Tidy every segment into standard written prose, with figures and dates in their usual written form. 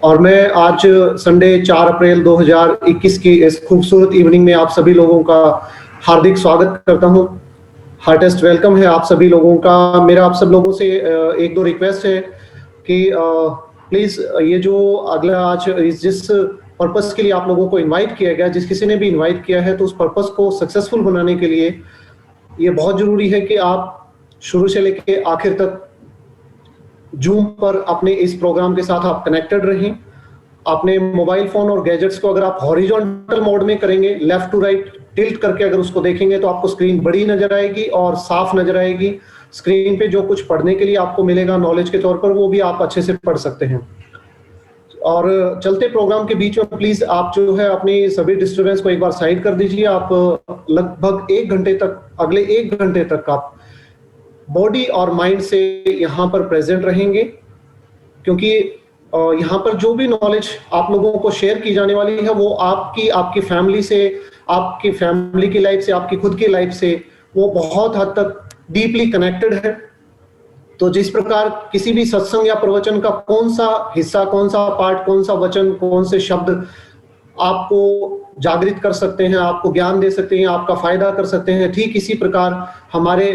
और मैं आज संडे 4 अप्रैल 2021 की इस खूबसूरत इवनिंग में आप सभी लोगों का हार्दिक स्वागत करता हूं। हार्टेस्ट वेलकम है आप सभी लोगों का। मेरा आप सब लोगों से एक दो रिक्वेस्ट है कि प्लीज़ ये जो अगला आज जिस पर्पस के लिए आप लोगों को इनवाइट किया गया, जिस किसी ने भी इनवाइट किया है, तो उस पर्पस को सक्सेसफुल बनाने के लिए ये बहुत ज़रूरी है कि आप शुरू से लेकर आखिर तक जूम पर अपने इस प्रोग्राम के साथ आप कनेक्टेड रहें। अपने मोबाइल फोन और गैजेट्स को अगर आप हॉरिजॉन्टल मोड में करेंगे, लेफ्ट टू राइट टिल्ट करके अगर उसको देखेंगे, तो आपको स्क्रीन बड़ी नजर आएगी और साफ नजर आएगी। स्क्रीन पे जो कुछ पढ़ने के लिए आपको मिलेगा नॉलेज के तौर पर, वो भी आप अच्छे से पढ़ सकते हैं। और चलते प्रोग्राम के बीच में प्लीज आप जो है अपनी सभी डिस्टर्बेंस को एक बार साइड कर दीजिए। आप लगभग 1 घंटे तक, अगले 1 घंटे तक आप बॉडी और माइंड से यहाँ पर प्रेजेंट रहेंगे, क्योंकि यहाँ पर जो भी नॉलेज आप लोगों को शेयर की जाने वाली है वो आपकी फैमिली से, आपकी फैमिली की लाइफ से, आपकी खुद की लाइफ से वो बहुत हद तक डीपली कनेक्टेड है। तो जिस प्रकार किसी भी सत्संग या प्रवचन का कौन सा हिस्सा, कौन सा पार्ट, कौन सा वचन, कौन से शब्द आपको जागृत कर सकते हैं, आपको ज्ञान दे सकते हैं, आपका फायदा कर सकते हैं, ठीक इसी प्रकार हमारे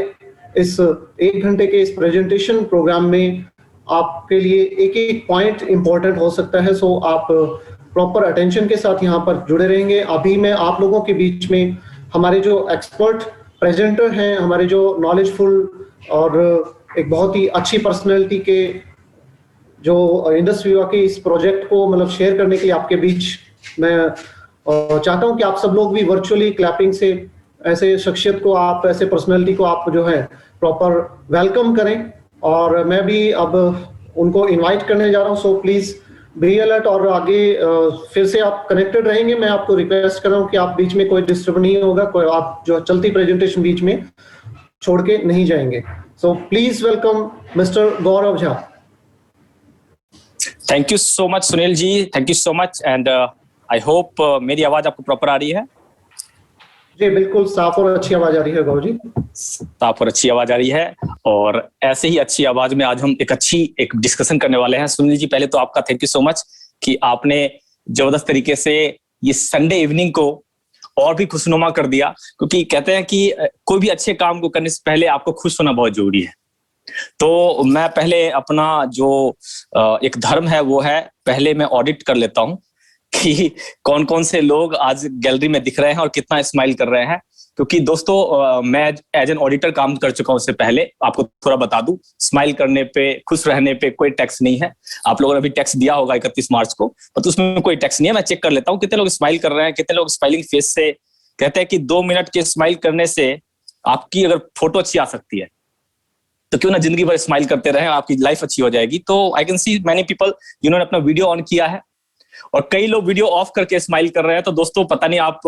इस 1 घंटे के इस प्रेजेंटेशन प्रोग्राम में आपके लिए एक एक पॉइंट इंपॉर्टेंट हो सकता है। सो आप प्रॉपर अटेंशन के साथ यहाँ पर जुड़े रहेंगे। अभी मैं आप लोगों के बीच में हमारे जो एक्सपर्ट प्रेजेंटर हैं, हमारे जो नॉलेजफुल और एक बहुत ही अच्छी पर्सनैलिटी के जो इंडस्ट्री के इस प्रोजेक्ट को मतलब शेयर करने के लिए आपके बीच मैं चाहता हूं कि आप सब लोग भी वर्चुअली क्लैपिंग से ऐसे शख्सियत को, आप ऐसे पर्सनैलिटी को आप जो है प्रॉपर वेलकम करें। और मैं भी अब उनको इनवाइट करने जा रहा हूं। सो प्लीज बी अलर्ट और आगे फिर से आप कनेक्टेड रहेंगे। मैं आपको रिक्वेस्ट कर रहा हूं कि आप बीच में कोई डिस्टर्ब नहीं होगा, कोई आप जो चलती प्रेजेंटेशन बीच में छोड़ के नहीं जाएंगे। So please welcome mister Gaurav Jha. Thank you so much Sunil ji, thank you so much. And I hope मेरी आवाज आपको प्रॉपर आ रही है। जी बिल्कुल साफ और अच्छी आवाज आ रही है गौरव जी। साफ और अच्छी आवाज आ रही है, और ऐसे ही अच्छी आवाज में आज हम एक डिस्कशन करने वाले हैं। सुनील जी, पहले तो आपका थैंक यू सो मच कि आपने जबरदस्त तरीके से ये संडे इवनिंग को और भी खुशनुमा कर दिया, क्योंकि कहते हैं कि कोई भी अच्छे काम को करने से पहले आपको खुश होना बहुत जरूरी है। तो मैं पहले अपना जो एक धर्म है वो है, पहले मैं ऑडिट कर लेता हूं कि कौन कौन से लोग आज गैलरी में दिख रहे हैं और कितना स्माइल कर रहे हैं। क्योंकि दोस्तों मैं एज एन ऑडिटर काम कर चुका हूं। उससे पहले आपको थोड़ा बता दूं, स्माइल करने पे, खुश रहने पे कोई टैक्स नहीं है। आप लोगों ने अभी टैक्स दिया होगा 31 मार्च को, तो उसमें कोई टैक्स नहीं है। मैं चेक कर लेता हूं कितने लोग स्माइल कर रहे हैं, कितने लोग स्माइलिंग फेस से। कहते हैं कि 2 मिनट के स्माइल करने से आपकी अगर फोटो अच्छी आ सकती है, तो क्यों ना जिंदगी भर स्माइल करते रहे, आपकी लाइफ अच्छी हो जाएगी। तो I can see many people जिन्होंने अपना वीडियो ऑन किया है, और कई लोग वीडियो ऑफ करके स्माइल कर रहे हैं। तो दोस्तों पता नहीं आप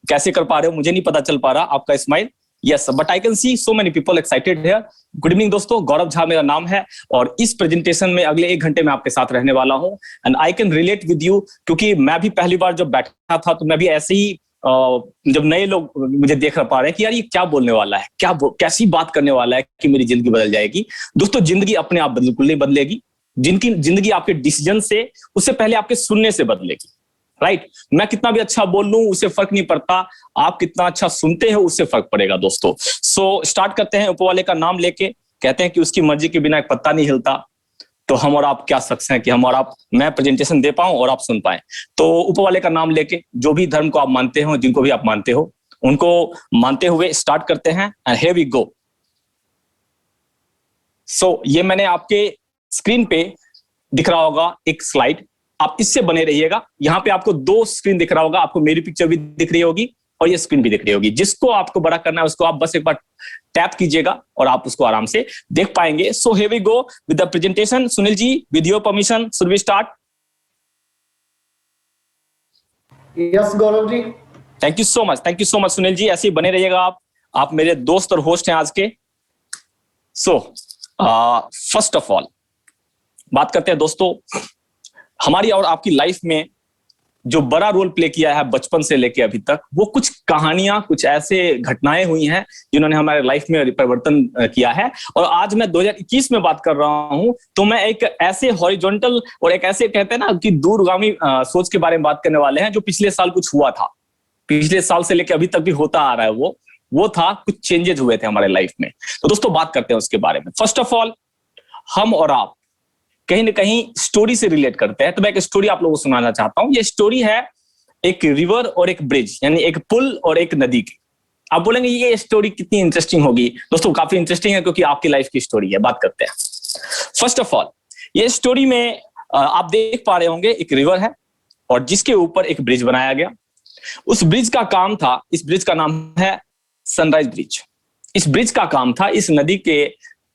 कैसे कर पा रहे हो, मुझे नहीं पता चल पा रहा आपका smile. Yes, but I can see so many people excited here. Good evening दोस्तों, गौरव झा मेरा नाम है, और इस प्रेजेंटेशन में अगले 1 घंटे में आपके साथ रहने वाला हूं। And I can relate with you, क्योंकि मैं भी पहली बार जब बैठा था तो मैं भी ऐसे ही जब नए लोग मुझे देख पा रहे हैं कि यार ये क्या बोलने वाला है, कैसी बात करने वाला है कि मेरी जिंदगी बदल जाएगी। दोस्तों जिंदगी अपने आप बिल्कुल नहीं बदलेगी। जिनकी जिंदगी आपके डिसीजन से, उससे पहले आपके सुनने से बदलेगी। राइट? मैं कितना भी अच्छा बोल लूं उससे फर्क नहीं पड़ता, आप कितना अच्छा सुनते हो उससे फर्क पड़ेगा दोस्तों। सो स्टार्ट करते हैं ऊपर वाले का नाम लेके। कहते हैं कि उसकी मर्जी के बिना एक पत्ता नहीं हिलता। तो हम और आप क्या सक्सेस हैं कि हम और आप, मैं प्रेजेंटेशन दे पाऊं और आप सुन पाए। तो ऊपर वाले का नाम लेके, जो भी धर्म को आप मानते हो, जिनको भी आप मानते हो, उनको मानते हुए स्टार्ट करते हैं। And here we go. So ये मैंने आपके स्क्रीन पे दिख रहा होगा एक स्लाइड, आप इससे बने रहिएगा। यहां पे आपको 2 स्क्रीन दिख रहा होगा, आपको मेरी पिक्चर भी दिख रही होगी और ये स्क्रीन भी दिख रही होगी। जिसको आपको बड़ा करना है उसको आप बस एक बार टैप कीजिएगा और आप उसको आराम से देख पाएंगे। So here we go with the presentation. Sunil ji, with your permission, should we start? Yes Gaurav ji. Thank you so much, thank you so much Sunil ji, ऐसे ही बने रहिएगा आप मेरे दोस्त और होस्ट हैं आज के। सो फर्स्ट ऑफ ऑल बात करते हैं दोस्तों, हमारी और आपकी लाइफ में जो बड़ा रोल प्ले किया है बचपन से लेके अभी तक, वो कुछ कहानियां, कुछ ऐसे घटनाएं हुई हैं जिन्होंने हमारे लाइफ में परिवर्तन किया है। और आज मैं 2021 में बात कर रहा हूं, तो मैं एक ऐसे हॉरिजॉन्टल और एक ऐसे कहते हैं ना कि दूरगामी सोच के बारे में बात करने वाले हैं, जो पिछले साल कुछ हुआ था, पिछले साल से लेकर अभी तक भी होता आ रहा है। वो था, कुछ चेंजेस हुए थे हमारे लाइफ में। तो दोस्तों बात करते हैं उसके बारे में। फर्स्ट ऑफ ऑल, हम और आप कहीं ना कहीं स्टोरी से रिलेट करते हैं, तो मैं एक स्टोरी आप लोगों को सुनाना चाहता हूं। ये स्टोरी है एक रिवर और एक ब्रिज, यानी एक पुल और एक नदी की। आप बोलेंगे ये स्टोरी कितनी इंटरेस्टिंग होगी। दोस्तों काफी इंटरेस्टिंग है, क्योंकि आपकी लाइफ की स्टोरी है। बात करते हैं। फर्स्ट ऑफ ऑल, ये स्टोरी में आप देख पा रहे होंगे एक रिवर है और जिसके ऊपर एक ब्रिज बनाया गया। उस ब्रिज का काम था, इस ब्रिज का नाम है सनराइज ब्रिज। इस ब्रिज का काम था इस नदी के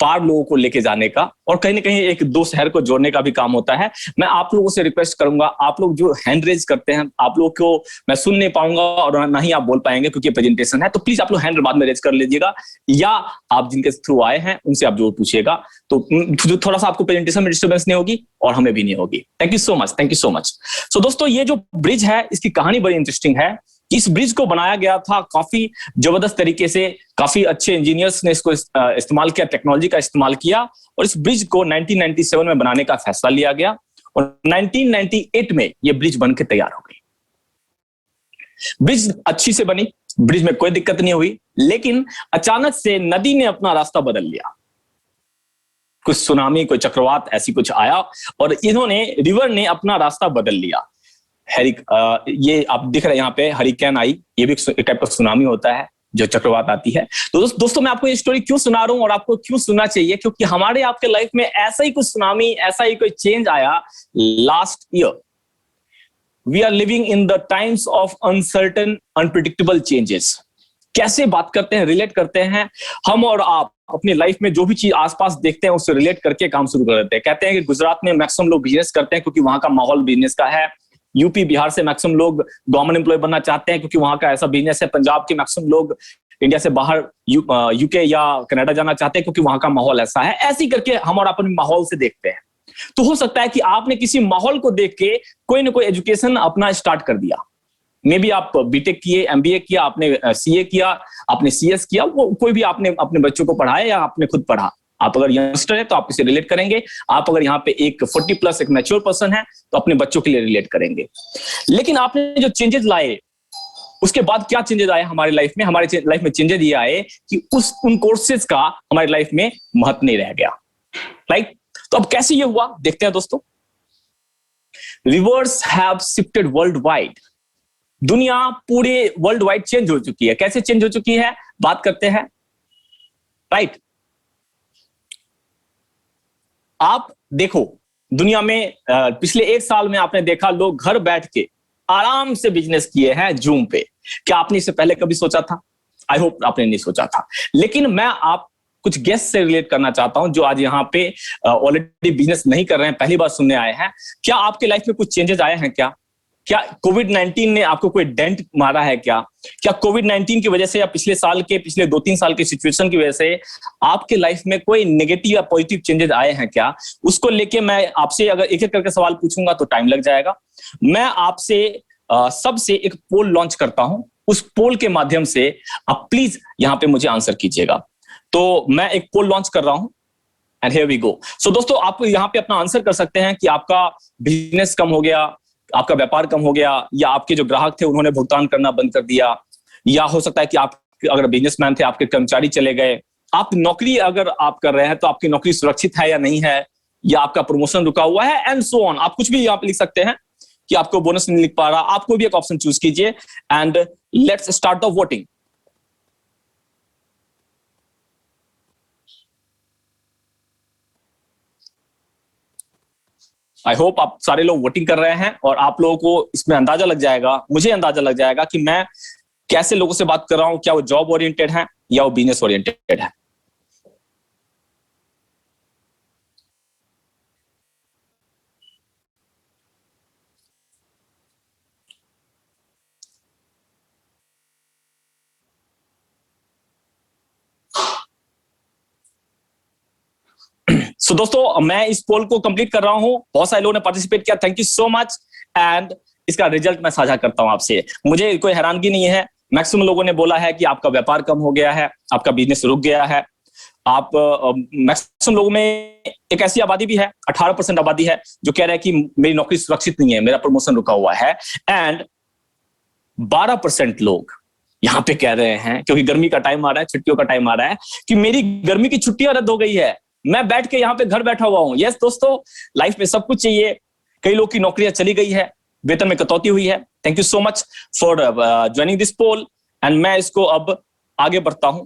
पार लोगों को लेके जाने का, और कहीं ना कहीं एक दो शहर को जोड़ने का भी काम होता है। मैं आप लोगों से रिक्वेस्ट करूंगा, आप लोग जो हैंड रेज करते हैं, आप लोगों को मैं सुन नहीं पाऊंगा और ना ही आप बोल पाएंगे, क्योंकि प्रेजेंटेशन है। तो प्लीज आप लोग हैंड बाद में रेज कर लीजिएगा, या आप जिनके थ्रू आए हैं उनसे आप जरूर पूछिएगा, तो थोड़ा सा आपको प्रेजेंटेशन में डिस्टर्बेंस नहीं होगी और हमें भी नहीं होगी। Thank you so much, thank you so much. So दोस्तों, ये जो ब्रिज है, इसकी कहानी बड़ी इंटरेस्टिंग है। इस ब्रिज को बनाया गया था काफी जबरदस्त तरीके से, काफी अच्छे इंजीनियर्स ने इसको इस्तेमाल किया, टेक्नोलॉजी का इस्तेमाल किया, और इस ब्रिज को 1997 में बनाने का फैसला लिया गया, और 1998 में यह ब्रिज बनकर तैयार हो गई। ब्रिज अच्छी से बनी, ब्रिज में कोई दिक्कत नहीं हुई, लेकिन अचानक से नदी ने अपना रास्ता बदल लिया। कुछ सुनामी, कोई चक्रवात ऐसी कुछ आया, और इन्होंने, रिवर ने अपना रास्ता बदल लिया। ये आप दिख रहे हैं यहाँ पे, हरिकेन आई, ये भी एक टाइप का सुनामी होता है जो चक्रवात आती है। तो दोस्तों मैं आपको ये स्टोरी क्यों सुना रहा हूं और आपको क्यों सुनना चाहिए, क्योंकि हमारे आपके लाइफ में ऐसा ही कुछ सुनामी, ऐसा ही कोई चेंज आया last year. We are living in the times of uncertain unpredictable changes. कैसे बात करते हैं, रिलेट करते हैं हम और आप अपनी लाइफ में जो भी चीज आसपास देखते हैं उससे रिलेट करके काम शुरू कर देते हैं। कहते हैं कि गुजरात में मैक्सिमम लोग बिजनेस करते हैं क्योंकि वहां का माहौल बिजनेस का है। यूपी बिहार से मैक्सिमम लोग गवर्नमेंट एम्प्लॉय बनना चाहते हैं क्योंकि वहां का ऐसा बिजनेस है। पंजाब के मैक्सिमम लोग इंडिया से बाहर यूके या कनाडा जाना चाहते हैं क्योंकि वहां का माहौल ऐसा है। ऐसे करके हम और अपने माहौल से देखते हैं। तो हो सकता है कि आपने किसी माहौल को देख के कोई ना कोई एजुकेशन अपना स्टार्ट कर दिया। मे बी आप बीटेक किए, एमबीए किया, आपने सीए किया, आपने सीएस किया, वो कोई भी आपने अपने बच्चों को पढ़ाया या आपने खुद पढ़ा। आप अगर यंगस्टर है तो आप इसे रिलेट करेंगे। आप अगर यहाँ पे एक 40 प्लस एक मैच्योर पर्सन है तो अपने बच्चों के लिए रिलेट करेंगे। लेकिन आपने जो चेंजेस लाए, उसके बाद क्या चेंजेस आए हमारी लाइफ में? हमारे लाइफ में चेंजेस ये आए कि उन कोर्सेज का हमारी लाइफ में महत्व नहीं रह गया। राइट? तो अब कैसे ये हुआ देखते हैं दोस्तों। Reverse have shifted world wide. दुनिया पूरे वर्ल्ड वाइड चेंज हो चुकी है। कैसे चेंज हो चुकी है बात करते हैं। राइट? आप देखो दुनिया में पिछले एक साल में आपने देखा लोग घर बैठ के आराम से बिजनेस किए हैं जूम पे। क्या आपने इससे पहले कभी सोचा था? आई होप आपने नहीं सोचा था। लेकिन मैं आप कुछ गेस्ट से रिलेट करना चाहता हूं जो आज यहाँ पे ऑलरेडी बिजनेस नहीं कर रहे हैं, पहली बार सुनने आए हैं। क्या आपके लाइफ में कुछ चेंजेस आए हैं? क्या कोविड-19 ने आपको कोई डेंट मारा है? क्या कोविड-19 की वजह से या पिछले 2-3 साल के सिचुएशन की वजह से आपके लाइफ में कोई नेगेटिव या पॉजिटिव चेंजेस आए हैं क्या? उसको लेके मैं आपसे अगर एक एक करके सवाल पूछूंगा तो टाइम लग जाएगा। मैं आपसे सबसे एक पोल लॉन्च करता हूं। उस पोल के माध्यम से आप प्लीज यहां पे मुझे आंसर कीजिएगा। तो मैं एक पोल लॉन्च कर रहा हूं एंड हियर वी गो। सो दोस्तों आप यहाँ पे अपना आंसर कर सकते हैं कि आपका बिजनेस कम हो गया, आपका व्यापार कम हो गया, या आपके जो ग्राहक थे उन्होंने भुगतान करना बंद कर दिया, या हो सकता है कि आप अगर बिजनेसमैन थे आपके कर्मचारी चले गए, आप नौकरी अगर आप कर रहे हैं तो आपकी नौकरी सुरक्षित है या नहीं है, या आपका प्रमोशन रुका हुआ है, एंड सो ऑन। आप कुछ भी यहाँ पे लिख सकते हैं कि आपको बोनस नहीं लिख पा रहा। आप कोई भी एक ऑप्शन चूज कीजिए and let's start the voting. I hope आप सारे लोग वोटिंग कर रहे हैं और आप लोगों को इसमें अंदाजा लग जाएगा, मुझे अंदाजा लग जाएगा कि मैं कैसे लोगों से बात कर रहा हूं। क्या वो जॉब ओरिएंटेड है या वो बिजनेस ओरिएंटेड है। सो दोस्तों मैं इस पोल को कंप्लीट कर रहा हूं। बहुत सारे लोगों ने पार्टिसिपेट किया, thank you so much. And इसका रिजल्ट मैं साझा करता हूं आपसे। मुझे कोई हैरानगी नहीं है, मैक्सिमम लोगों ने बोला है कि आपका व्यापार कम हो गया है, आपका बिजनेस रुक गया है। आप मैक्सिमम लोगों में एक ऐसी आबादी भी है, 18% आबादी है जो कह रहा है कि मेरी नौकरी सुरक्षित नहीं है, मेरा प्रमोशन रुका हुआ है। एंड 12% लोग यहां पे कह रहे हैं, क्योंकि गर्मी का टाइम आ रहा है, छुट्टियों का टाइम आ रहा है, कि मेरी गर्मी की छुट्टियां रद्द हो गई है, मैं बैठ के यहाँ पे घर बैठा हुआ हूं। यस दोस्तों, लाइफ में सब कुछ चाहिए। कई लोग की नौकरियां चली गई है, वेतन में कटौती हुई है। Thank you so much for joining this poll. And मैं इसको अब आगे बढ़ता हूं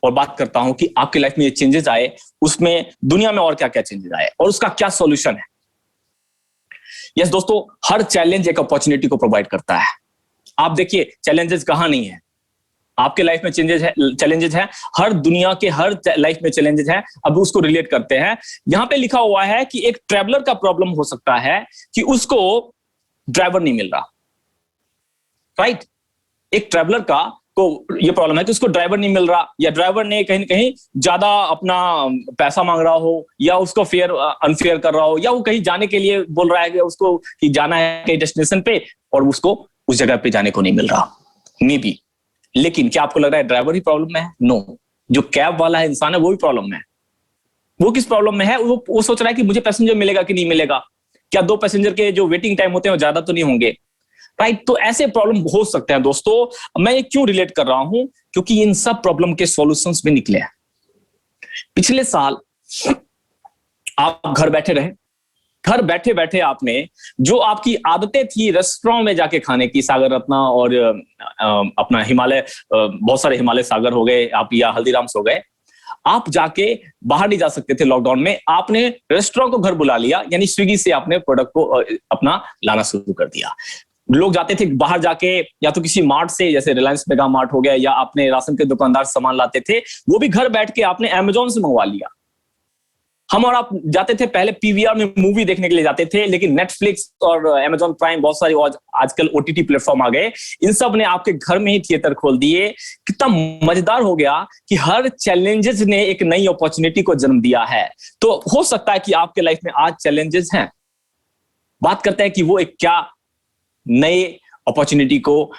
और बात करता हूं कि आपकी लाइफ में ये चेंजेस आए, उसमें दुनिया में और क्या क्या चेंजेस आए और उसका क्या सॉल्यूशन है। यस दोस्तों, हर चैलेंज एक अपॉर्चुनिटी को प्रोवाइड करता है। आप देखिए चैलेंजेस कहां नहीं है, आपके लाइफ में चैलेंजेस है, हर दुनिया के हर लाइफ में चैलेंजेस है। अब उसको रिलेट करते हैं। यहां पे लिखा हुआ है कि एक ट्रैवलर का प्रॉब्लम हो सकता है कि उसको ड्राइवर नहीं मिल रहा, राइट। एक ट्रैवलर का को ये प्रॉब्लम है कि उसको ड्राइवर नहीं मिल रहा, या ड्राइवर ने कहीं ना कहीं ज्यादा अपना पैसा मांग रहा हो, या उसको फेयर अनफेयर कर रहा हो, या वो कहीं जाने के लिए बोल रहा है कि उसको कि जाना है कहीं डेस्टिनेशन पे और उसको उस जगह पे जाने को नहीं मिल रहा, मे बी। लेकिन क्या आपको लग रहा है ड्राइवर ही प्रॉब्लम में है? नो, जो कैब वाला है इंसान है वो भी प्रॉब्लम में है। वो किस प्रॉब्लम में है? वो सोच रहा है कि मुझे पैसेंजर मिलेगा कि नहीं मिलेगा, क्या 2 पैसेंजर के जो वेटिंग टाइम होते हैं वो ज्यादा तो नहीं होंगे, राइट। तो ऐसे प्रॉब्लम हो सकते हैं दोस्तों। मैं ये क्यों रिलेट कर रहा हूं? क्योंकि इन सब प्रॉब्लम के सॉल्यूशंस भी निकले हैं। पिछले साल आप घर बैठे रहे, घर बैठे बैठे आपने जो आपकी आदतें थी रेस्टोरेंट में जाके खाने की, सागर रत्ना और अपना हिमालय, बहुत सारे हिमालय सागर हो गए आप, या हल्दीराम्स हो गए, आप जाके बाहर नहीं जा सकते थे लॉकडाउन में, आपने रेस्टोरेंट को घर बुला लिया, यानी स्विगी से आपने प्रोडक्ट को अपना लाना शुरू कर दिया। लोग जाते थे बाहर जाके, या तो किसी मार्ट से, जैसे रिलायंस मेगा मार्ट हो गया, या अपने राशन के दुकानदार सामान लाते थे, वो भी घर बैठ के आपने अमेजोन से मंगवा लिया। हम और आप जाते थे पहले पीवीआर में मूवी देखने के लिए जाते थे, लेकिन नेटफ्लिक्स और अमेजॉन प्राइम, बहुत सारी आजकल ओटीटी प्लेटफॉर्म आ गए, इन सब ने आपके घर में ही थिएटर खोल दिए। कितना मजेदार हो गया कि हर चैलेंजेस ने एक नई अपॉर्चुनिटी को जन्म दिया है। तो हो सकता है कि आपके लाइफ में आज चैलेंजेस हैं, बात करते हैं कि वो एक क्या नए अपॉर्चुनिटी को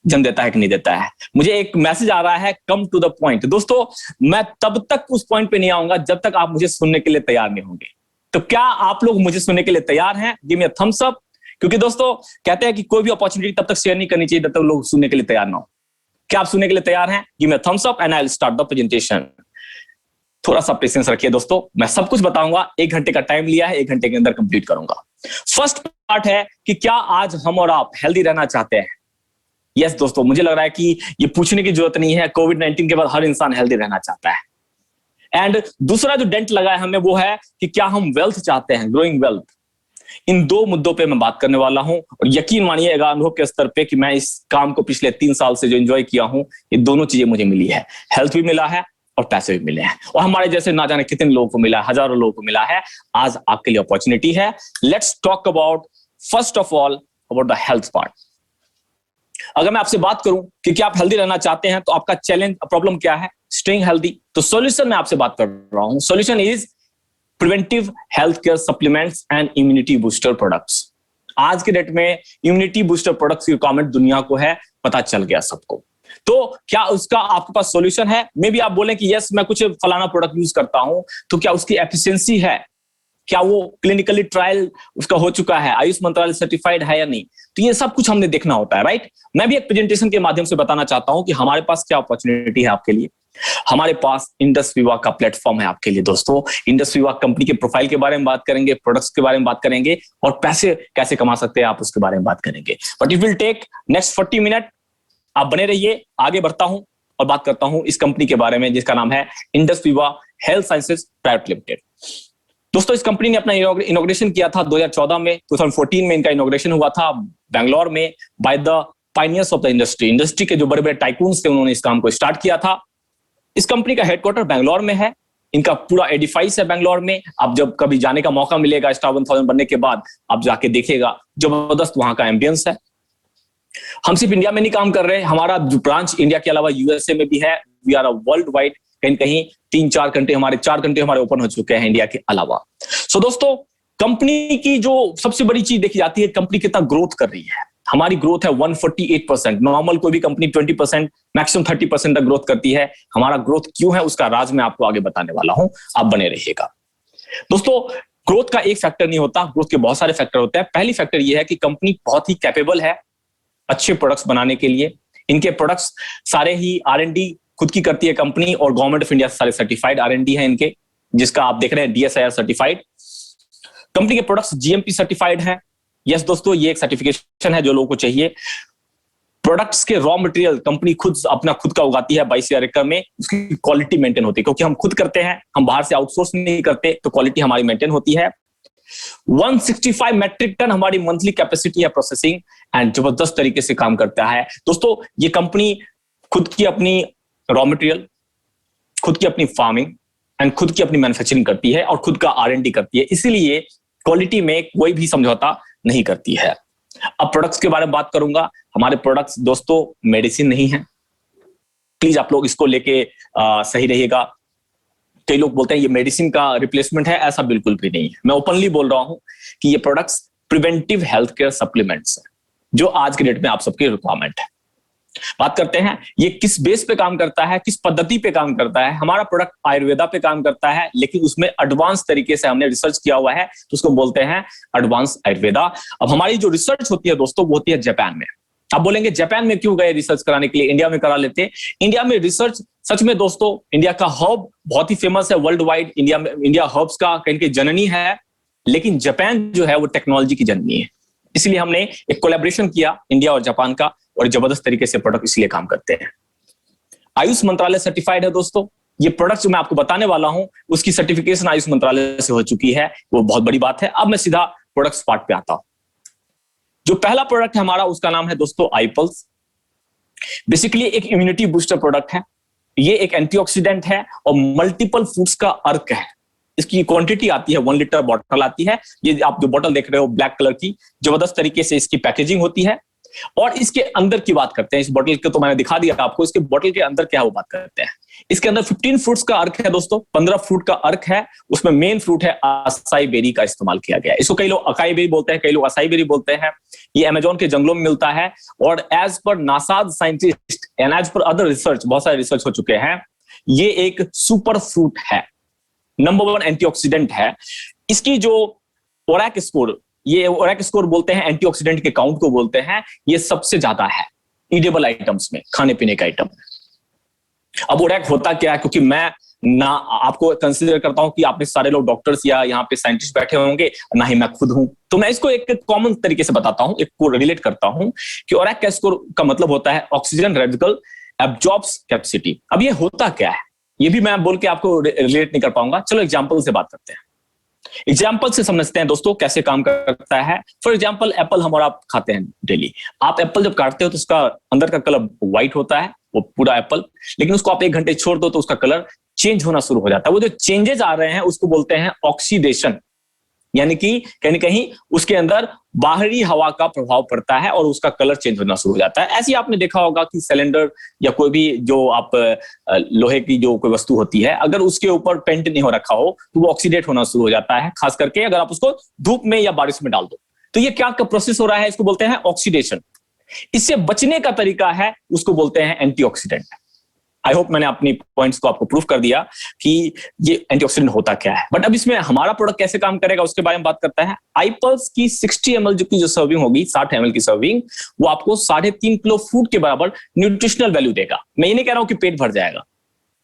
जन्म देता है कि नहीं देता है। मुझे एक मैसेज आ रहा है, कम टू द पॉइंट। दोस्तों, मैं तब तक उस पॉइंट पे नहीं आऊंगा जब तक आप मुझे सुनने के लिए तैयार नहीं होंगे। तो क्या आप लोग मुझे सुनने के लिए तैयार हैं? Give me a thumbs up. क्योंकि दोस्तों कहते हैं कि कोई भी अपॉर्चुनिटी तब तक शेयर नहीं करनी चाहिए जब तक लोग सुनने के लिए तैयार ना हो। क्या आप सुनने के लिए तैयार हैं? Give me a thumbs up and I will start the presentation. थोड़ा सा पेशेंस रखिए दोस्तों, मैं सब कुछ बताऊंगा। 1 घंटे का टाइम लिया है, 1 घंटे के अंदर कंप्लीट करूंगा। फर्स्ट पार्ट है कि क्या आज हम और आप हेल्दी रहना चाहते हैं? यस दोस्तों, मुझे लग रहा है कि ये पूछने की जरूरत नहीं है, कोविड-19 के बाद हर इंसान हेल्दी रहना चाहता है। एंड दूसरा जो डेंट लगा है हमें, वो है कि क्या हम वेल्थ चाहते हैं, ग्रोइंग वेल्थ। इन 2 मुद्दों पे मैं बात करने वाला हूं, और यकीन मानिएगा अनुभव के स्तर पे कि मैं इस काम को पिछले 3 साल से जो एंजॉय किया हूं, ये दोनों चीजें मुझे मिली है। हेल्थ भी मिला है और पैसे भी मिले हैं, और हमारे जैसे ना जाने कितने लोगों को मिला है, हजारों लोगों को मिला है। आज आपके लिए अपॉर्चुनिटी है। Let's talk about first of all about the health part. अगर मैं आपसे बात करूं कि क्या आप हेल्दी रहना चाहते हैं, तो आपका चैलेंज, प्रॉब्लम क्या है? Staying healthy. तो सॉल्यूशन मैं आपसे बात कर रहा हूं। Solution is preventive health care supplements and immunity booster products. आज के डेट में इम्यूनिटी बूस्टर प्रोडक्ट्स की रिक्वायरमेंट दुनिया को है, पता चल गया सबको। तो क्या उसका आपके पास सॉल्यूशन है? मे बी आप बोलें कि यस, मैं कुछ फलाना प्रोडक्ट यूज करता हूं, तो क्या उसकी एफिशिएंसी है, क्या वो क्लिनिकली ट्रायल उसका हो चुका है, आयुष मंत्रालय सर्टिफाइड है या नहीं? तो ये सब कुछ हमने देखना होता है, राइट। मैं भी एक प्रेजेंटेशन के माध्यम से बताना चाहता हूं कि हमारे पास क्या अपॉर्चुनिटी है आपके लिए। हमारे पास इंडस विवा का प्लेटफॉर्म है आपके लिए दोस्तों। इंडस विवा कंपनी के प्रोफाइल के बारे में बात करेंगे, प्रोडक्ट्स के बारे में बात करेंगे, और पैसे कैसे कमा सकते हैं आप उसके बारे में बात करेंगे। But it will take next 40 minute. आप बने रहिए, आगे बढ़ता हूं और बात करता हूं इस कंपनी के बारे में जिसका नाम है इंडस विवा हेल्थ साइंसेज प्राइवेट लिमिटेड। दोस्तों, इस कंपनी ने अपना इनॉग्रेशन किया था 2014 में। 2014 में इनका इनॉग्रेशन हुआ था बैंगलोर में by the pioneers of the industry के जो बड़े बड़े टाइकून्स थे, उन्होंने इस काम को स्टार्ट किया था। इस कंपनी का हेडक्वार्टर बैंगलोर में है, इनका पूरा एडिफाइस है बैंगलोर में। आप जब कभी जाने का मौका मिलेगा स्टार 1000 बनने के बाद, आप जाके देखिएगा, जबरदस्त वहां का एम्बियंस है। हम सिर्फ इंडिया में नहीं काम कर रहे, हमारा जो ब्रांच इंडिया के अलावा यूएसए में भी है। We are a world wide, कहीं कहीं 3-4 घंटे हमारे 4 घंटे हमारे ओपन हो चुके हैं इंडिया के अलावा। सो दोस्तों, कंपनी की जो सबसे बड़ी चीज देखी जाती है, कंपनी कितना ग्रोथ कर रही है। हमारी ग्रोथ है 148%। नॉर्मल कोई भी कंपनी 20%, मैक्सिमम 30% तक ग्रोथ करती है। हमारा ग्रोथ क्यों है उसका राज मैं आपको आगे बताने वाला हूं, आप बने रहिएगा। दोस्तों, ग्रोथ का एक फैक्टर नहीं होता, ग्रोथ के बहुत सारे फैक्टर होते हैं। पहली फैक्टर यह है कि कंपनी बहुत ही कैपेबल है अच्छे प्रोडक्ट्स बनाने के लिए। इनके प्रोडक्ट्स सारे ही R&D खुद की करती है कंपनी, और गवर्नमेंट ऑफ इंडिया सारे सर्टिफाइड R&D है इनके, जिसका आप देख रहे हैं DSIR सर्टिफाइड। कंपनी के प्रोडक्ट्स GMP सर्टिफाइड है। यस दोस्तों, ये एक सर्टिफिकेशन है जो लोगों को चाहिए। प्रोडक्ट्स के रॉ मटेरियल कंपनी खुद का उगाती है 22,000 एकड़ में। उसकी क्वालिटी मेंटेन होती है, क्योंकि हम खुद करते हैं, हम बाहर से आउटसोर्स नहीं करते, तो क्वालिटी हमारी मेंटेन होती है। 165 मेट्रिक टन हमारी मंथली कैपेसिटी है प्रोसेसिंग, एंड जबरदस्त तरीके से काम करता है। दोस्तों, ये कंपनी खुद की अपनी रॉ मटेरियल, खुद की अपनी फार्मिंग एंड खुद की अपनी मैन्युफैक्चरिंग करती है, और खुद का R&D करती है, इसीलिए क्वालिटी में कोई भी समझौता नहीं करती है। अब प्रोडक्ट्स के बारे में बात करूंगा। हमारे प्रोडक्ट्स दोस्तों मेडिसिन नहीं है, प्लीज आप लोग इसको लेके सही रहिएगा। कई लोग बोलते हैं ये मेडिसिन का रिप्लेसमेंट है, ऐसा बिल्कुल भी नहीं है। मैं ओपनली बोल रहा हूं कि ये products preventive health care supplements है, जो आज के डेट में आप सबकी रिक्वायरमेंट है। बात करते हैं ये किस बेस पे काम करता है, किस पद्धति पे काम करता है। हमारा प्रोडक्ट आयुर्वेदा पे काम करता है, लेकिन उसमें एडवांस तरीके से हमने रिसर्च किया हुआ है, तो उसको बोलते हैं एडवांस आयुर्वेदा। अब हमारी जो रिसर्च होती है दोस्तों, वो होती है जापान में। आप बोलेंगे जापान में क्यों गए रिसर्च कराने के लिए, इंडिया में करा लेते। इंडिया में रिसर्च सच में दोस्तों, इंडिया का हब बहुत ही फेमस है वर्ल्ड वाइड। इंडिया हब्स का कहीं जननी है, लेकिन जापान जो है वो टेक्नोलॉजी की जननी है। इसलिए हमने एक कोलैबोरेशन किया इंडिया और जापान का, और जबरदस्त तरीके से प्रोडक्ट इसलिए काम करते हैं। आयुष मंत्रालय सर्टिफाइड है दोस्तों। ये प्रोडक्ट जो मैं आपको बताने वाला हूं, उसकी सर्टिफिकेशन आयुष मंत्रालय से हो चुकी है, वो बहुत बड़ी बात है। अब मैं सीधा प्रोडक्ट्स पार्ट पे आता हूं। जो पहला प्रोडक्ट है हमारा, उसका नाम है दोस्तों iPulse। बेसिकली एक इम्यूनिटी बूस्टर प्रोडक्ट है। ये एक एंटीऑक्सीडेंट है और मल्टीपल फूड्स का अर्क है। इसकी क्वांटिटी आती है 1 लीटर बॉटल आती है। ये आप जो बॉटल देख रहे हो ब्लैक कलर की, जबरदस्त तरीके से इसकी पैकेजिंग होती है। और इसके अंदर की बात करते हैं। इस बोतल के तो मैंने दिखा दिया आपको, इसके बोतल के अंदर क्या वो बात करते हैं। इसके अंदर 15 फ्रूट्स का अर्क है दोस्तों, 15 फ्रूट का अर्क है। उसमें मेन फ्रूट है असाई बेरी का इस्तेमाल किया गया है। इसको कई लोग अकाई बेरी बोलते हैं, कई लोग असाई बेरी बोलते हैं। ये अमेजोन के जंगलों में मिलता है, और as per NASA scientist and as per other research, बहुत सारे रिसर्च हो चुके हैं, ये एक सुपर फ्रूट है, नंबर 1 एंटीऑक्सीडेंट है। इसकी जो ओरैक स्कोर, ये ओरैक स्कोर बोलते हैं, एंटीऑक्सीडेंट के काउंट को बोलते हैं, ये सबसे ज्यादा है ईडेबल आइटम्स में, खाने पीने का आइटम। अब ओरैक होता क्या है, क्योंकि मैं ना आपको कंसीडर करता हूं कि आप में सारे लोग डॉक्टर्स या यहाँ पे साइंटिस्ट बैठे होंगे, ना ही मैं खुद हूं, तो मैं इसको एक कॉमन तरीके से बताता हूं, एक को रिलेट करता हूं कि ओरैक स्कोर का मतलब होता है ऑक्सीजन रेडिकल एब्जॉर्ब्स कैपेसिटी। अब ये होता क्या है, ये भी मैं बोल के आपको रिलेट नहीं कर पाऊंगा। चलो एग्जाम्पल से बात करते हैं। एग्जाम्पल से समझते हैं दोस्तों कैसे काम करता है। फॉर एग्जाम्पल, एप्पल हम और आप खाते हैं डेली। आप एप्पल जब काटते हो तो उसका अंदर का कलर व्हाइट होता है, वो पूरा एप्पल, लेकिन उसको आप 1 घंटे छोड़ दो तो उसका कलर चेंज होना शुरू हो जाता है। वो जो चेंजेस आ रहे हैं उसको बोलते हैं ऑक्सीडेशन, यानी कि कहीं न कहीं उसके अंदर बाहरी हवा का प्रभाव पड़ता है और उसका कलर चेंज होना शुरू हो जाता है। ऐसे ही आपने देखा होगा कि सिलेंडर या कोई भी जो आप लोहे की जो कोई वस्तु होती है, अगर उसके ऊपर पेंट नहीं हो रखा हो तो वो ऑक्सीडेट होना शुरू हो जाता है, खास करके अगर आप उसको धूप में या बारिश में डाल दो। तो ये क्या प्रोसेस हो रहा है, इसको बोलते हैं ऑक्सीडेशन। इससे बचने का तरीका है, उसको बोलते हैं एंटीऑक्सीडेंट। आई होप मैंने अपनी पॉइंट्स को आपको प्रूफ कर दिया कि ये एंटीऑक्सीडेंट होता क्या है। बट अब इसमें हमारा प्रोडक्ट कैसे काम करेगा उसके बारे में बात करता है। iPulse की 60 ml जो सर्विंग होगी, 60 ml की सर्विंग, वो आपको 3.5 किलो फूड के बराबर न्यूट्रिशनल वैल्यू देगा। मैं ये नहीं कह रहा हूं कि पेट भर जाएगा,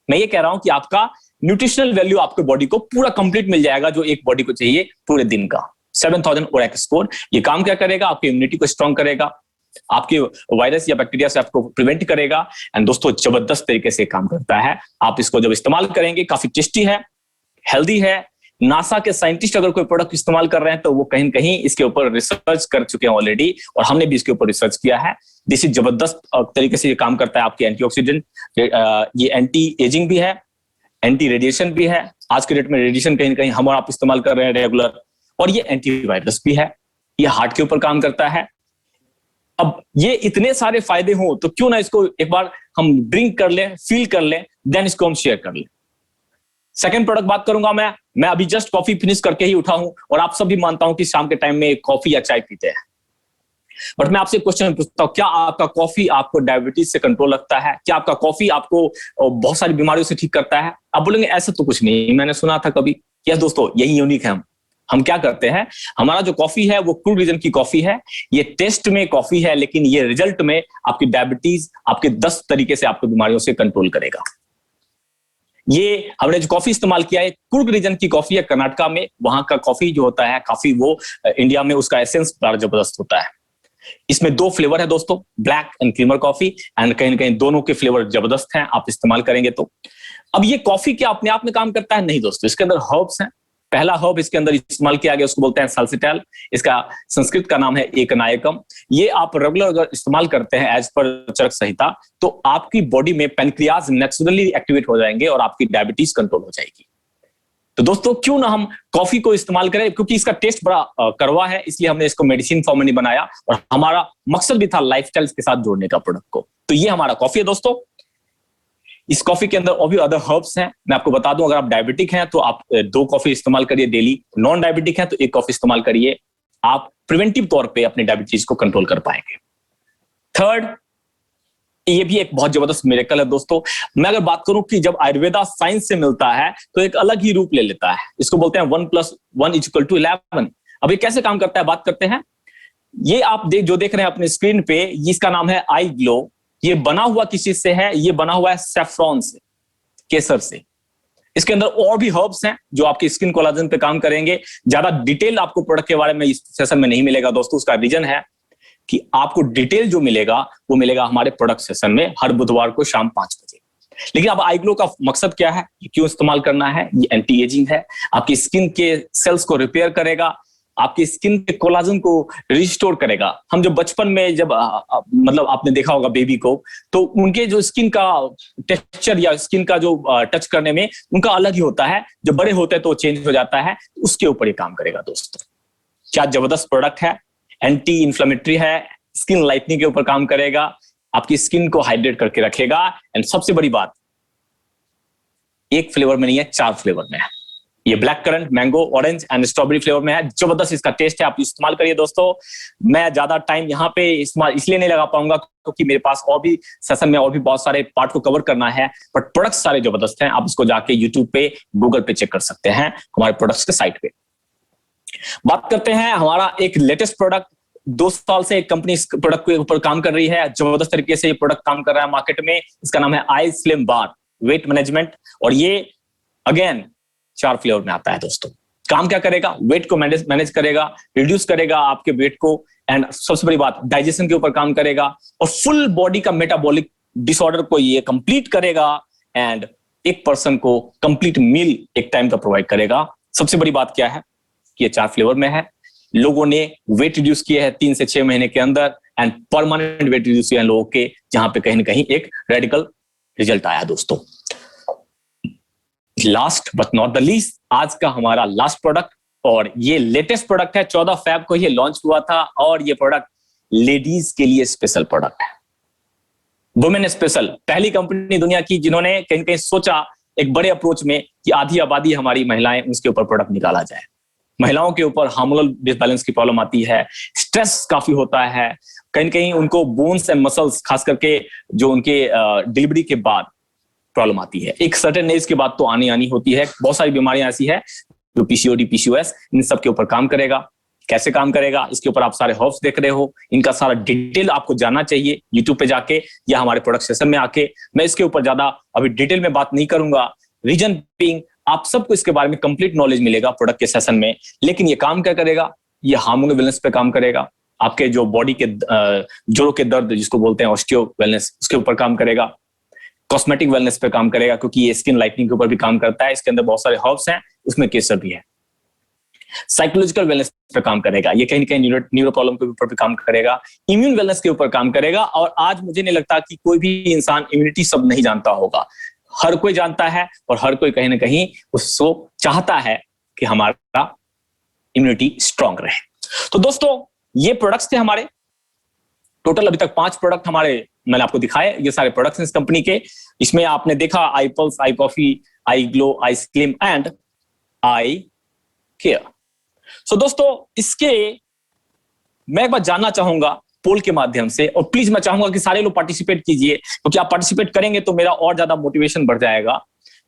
मैं ये कह रहा हूं कि आपका न्यूट्रिशनल वैल्यू आपके बॉडी को पूरा कंप्लीट मिल जाएगा, जो एक बॉडी को चाहिए पूरे दिन का। 7000 ओरैक स्कोर ये काम क्या करेगा, आपकी इम्यूनिटी को स्ट्रांग करेगा, आपके वायरस या बैक्टीरिया से आपको प्रिवेंट करेगा। एंड दोस्तों जबरदस्त तरीके से काम करता है। आप इसको जब इस्तेमाल करेंगे, काफी टेस्टी है, हेल्दी है। नासा के साइंटिस्ट अगर कोई प्रोडक्ट इस्तेमाल कर रहे हैं तो वो कहीं कहीं इसके ऊपर रिसर्च कर चुके हैं ऑलरेडी, और हमने भी इसके ऊपर रिसर्च किया है। दिस इज जबरदस्त तरीके से ये काम करता है। आपकी एंटीऑक्सीडेंट, ये एंटी एजिंग भी है, एंटी रेडिएशन भी है। आज के डेट में रेडिएशन कहीं ना कहीं हम और आप इस्तेमाल कर रहे हैं रेगुलर, और ये एंटीवायरस भी है। ये हार्ट के ऊपर काम करता है। अब ये इतने सारे फायदे हो तो क्यों ना इसको एक बार हम ड्रिंक कर लें, फील कर लें, देन इसको हम शेयर कर लें। सेकंड प्रोडक्ट बात करूंगा मैं अभी जस्ट कॉफी फिनिश करके ही उठा हूं और आप सब भी मानता हूं कि शाम के टाइम में कॉफी या चाय पीते हैं। बट मैं आपसे क्वेश्चन पूछता हूं, क्या आपका कॉफी आपको डायबिटीज से कंट्रोल रखता है? क्या आपका कॉफी आपको बहुत सारी बीमारियों से ठीक करता है? आप बोलेंगे ऐसा तो कुछ नहीं, मैंने सुना था कभी। यस दोस्तों, यही यूनिक है। हम क्या करते हैं, हमारा जो कॉफी है वो क्रूड रीजन की कॉफी है। ये टेस्ट में कॉफी है, लेकिन ये रिजल्ट में आपकी डायबिटीज, आपके 10 तरीके से आपको बीमारियों से कंट्रोल करेगा। ये हमने जो कॉफी इस्तेमाल किया है, कुर्ग रीजन की कॉफी है कर्नाटका में। वहां का कॉफी जो होता है काफी, वो इंडिया में उसका एसेंस बड़ा जबरदस्त होता है। इसमें 2 फ्लेवर है दोस्तों, black and creamer coffee, and कहीं ना कहीं दोनों के फ्लेवर जबरदस्त हैं, आप इस्तेमाल करेंगे तो। अब ये कॉफी क्या अपने आप में काम करता है? नहीं दोस्तों, इसके अंदर हर्ब्स हैं। पहला हर्ब इसके अंदर इस्तेमाल किया गया, उसको बोलते हैं साल्सिटैल। इसका संस्कृत का नाम है एकनायकम। ये आप रेगुलर अगर इस्तेमाल करते हैं एज पर चरक संहिता, तो आपकी बॉडी में पैनक्रियाज नेचुरली एक्टिवेट हो जाएंगे और आपकी डायबिटीज कंट्रोल हो जाएगी। तो दोस्तों, क्यों ना हम कॉफी को इस्तेमाल करें? क्योंकि इसका टेस्ट बड़ा कड़वा है, इसलिए हमने इसको मेडिसिन फॉर्म में नहीं बनाया, और हमारा मकसद भी था लाइफस्टाइल के साथ जोड़ने का प्रोडक्ट को। तो ये हमारा कॉफी है दोस्तों। इस कॉफी के अंदर और भी अदर हर्ब्स हैं। मैं आपको बता दूं, अगर आप डायबिटिक हैं तो आप 2 कॉफी इस्तेमाल करिए डेली, नॉन डायबिटिक हैं तो 1 कॉफी इस्तेमाल करिए। आप प्रिवेंटिव तौर पे अपनी डायबिटीज को कंट्रोल कर पाएंगे। थर्ड, ये भी एक बहुत जबरदस्त मिरेकल है दोस्तों। मैं अगर बात करूं कि जब आयुर्वेदा साइंस से मिलता है तो एक अलग ही रूप ले लेता है। इसको बोलते हैं 1 + 1 = 11। अब ये कैसे काम करता है, बात करते हैं। ये आप जो देख रहे हैं अपने स्क्रीन पे, इसका नाम है आई ग्लो। ये बना हुआ किस चीज से है? ये बना हुआ है सैफ्रॉन से, केसर से। इसके अंदर और भी हर्ब्स हैं जो आपकी स्किन कोलाजन पे काम करेंगे। ज्यादा डिटेल आपको प्रोडक्ट के बारे में इस सेशन में नहीं मिलेगा दोस्तों। उसका रीजन है कि आपको डिटेल जो मिलेगा वो मिलेगा हमारे प्रोडक्ट सेशन में हर बुधवार को शाम 5 बजे। लेकिन अब आई ग्लो का मकसद क्या है, क्यों इस्तेमाल करना है? ये एंटी एजिंग है, आपकी स्किन के सेल्स को रिपेयर करेगा, आपकी स्किन के कोलाजन को रिस्टोर करेगा। हम जब बचपन में जब मतलब आपने देखा होगा बेबी को, तो उनके जो स्किन का टेक्सचर या स्किन का जो टच करने में उनका अलग ही होता है। जब बड़े होते हैं तो चेंज हो जाता है। उसके ऊपर ये काम करेगा दोस्तों। क्या जबरदस्त प्रोडक्ट है, एंटी इंफ्लेमेटरी है, स्किन लाइटनिंग के ऊपर काम करेगा, आपकी स्किन को हाइड्रेट करके रखेगा। एंड सबसे बड़ी बात, 1 फ्लेवर में नहीं है, 4 फ्लेवर में है। ये black currant, mango, orange and strawberry flavour में है। जबरदस्त इसका टेस्ट है, आप इस्तेमाल करिए दोस्तों। मैं ज्यादा टाइम यहाँ पे इस्तेमाल इसलिए नहीं लगा पाऊंगा क्योंकि मेरे पास और भी सेशन में और भी बहुत सारे पार्ट को कवर करना है, बट प्रोडक्ट्स सारे जबरदस्त हैं। आप इसको जाके यूट्यूब पे, गूगल पे चेक कर सकते हैं, हमारे प्रोडक्ट्स के साइट पे। बात करते हैं हमारा एक लेटेस्ट प्रोडक्ट। 2 साल से एक कंपनी इस प्रोडक्ट के ऊपर काम कर रही है। जबरदस्त तरीके से ये प्रोडक्ट काम कर रहा है मार्केट में। इसका नाम है आई स्लिम बार वेट मैनेजमेंट, और ये अगेन 4 फ्लेवर में आता है दोस्तों। काम क्या करेगा? वेट को मैनेज करेगा, रिड्यूस करेगा आपके वेट को, एंड सबसे बड़ी बात, डाइजेशन के ऊपर काम करेगा, और फुल बॉडी का मेटाबॉलिक डिसऑर्डर को ये कंप्लीट करेगा, एंड एक पर्सन को कंप्लीट मील एक टाइम का प्रोवाइड करेगा। सबसे बड़ी बात क्या है कि ये 4 फ्लेवर में है। लोगों ने वेट रिड्यूस किया है 3 से 6 महीने के अंदर, एंड परमानेंट वेट रिड्यूस किया है लोगों के, जहां पे कहीं ना कहीं एक रेडिकल रिजल्ट आया दोस्तों। Last but not the least, आज का हमारा लास्ट प्रोडक्ट, और ये लेटेस्ट प्रोडक्ट है। 14 फरवरी को ये लॉन्च हुआ था, और ये प्रोडक्ट लेडीज के लिए स्पेशल प्रोडक्ट है, वुमेन स्पेशल। पहली कंपनी दुनिया की जिन्होंने कहीं कहीं सोचा एक बड़े अप्रोच में कि आधी आबादी हमारी महिलाएं, उसके ऊपर प्रोडक्ट निकाला जाए। महिलाओं के ऊपर हार्मोनल डिसबैलेंस की प्रॉब्लम आती है, स्ट्रेस काफी होता है, कहीं कहीं उनको बोन्स एंड मसल्स, खास करके जो उनके डिलीवरी के बाद प्रॉब्लम आती है। एक सर्टेन एज के बाद तो आनी होती है। बहुत सारी बीमारियां ऐसी है जो पीसीओडी, पीसीओएस, इन सब के ऊपर काम करेगा। कैसे काम करेगा, इसके ऊपर आप सारे हर्ब्स देख रहे हो, इनका सारा डिटेल आपको जानना चाहिए यूट्यूब पे जाके या हमारे प्रोडक्ट सेशन में आके। मैं इसके ऊपर ज्यादा अभी डिटेल में बात नहीं करूंगा, रीजन बीइंग आप सबको इसके बारे में कंप्लीट नॉलेज मिलेगा प्रोडक्ट के सेशन में। लेकिन ये काम क्या करेगा? ये हार्मोनल वेलनेस पे काम करेगा, आपके जो बॉडी के जोड़ों के दर्द जिसको बोलते हैं ऑस्टियो वेलनेस, उसके ऊपर काम करेगा। कॉस्मेटिक वेलनेस पे काम करेगा, क्योंकि ये स्किन लाइटनिंग के ऊपर भी काम करता है। इसके अंदर बहुत सारे हर्ब्स हैं, उसमें केसर भी है। साइकोलॉजिकल वेलनेस पे काम करेगा, ये कहीं ना कहीं न्यूरो प्रॉब्लम के ऊपर भी काम करेगा। इम्यून वेलनेस के ऊपर काम करेगा, और आज मुझे नहीं लगता कि कोई भी इंसान इम्यूनिटी सब नहीं जानता होगा। हर कोई जानता है, और हर कोई कहीं ना कहीं उसको चाहता है कि हमारा इम्यूनिटी स्ट्रांग रहे। तो दोस्तों, ये प्रोडक्ट्स थे हमारे। टोटल अभी तक 5 प्रोडक्ट हमारे मैंने आपको दिखाए, ये सारे प्रोडक्ट्स इस कंपनी के। इसमें आपने देखा I Pulse, I Coffee, I Glow, I Slim and I Care. So दोस्तों, इसके मैं एक बार जानना चाहूंगा पोल के माध्यम से, और प्लीज मैं चाहूंगा कि सारे लोग पार्टिसिपेट कीजिए, क्योंकि आप पार्टिसिपेट करेंगे तो मेरा और ज्यादा मोटिवेशन बढ़ जाएगा।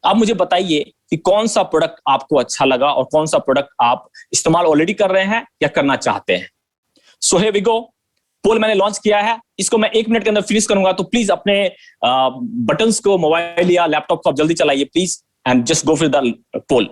आप मुझे बताइए कि कौन सा प्रोडक्ट आपको अच्छा लगा और कौन सा प्रोडक्ट आप इस्तेमाल ऑलरेडी कर रहे हैं या करना चाहते हैं। सो हियर वी गो, पोल मैंने लॉन्च किया है, इसको मैं 1 मिनट के अंदर फिनिश करूंगा, तो प्लीज अपने बटन्स को, मोबाइल या लैपटॉप को आप जल्दी चलाइए please, and just go for the poll.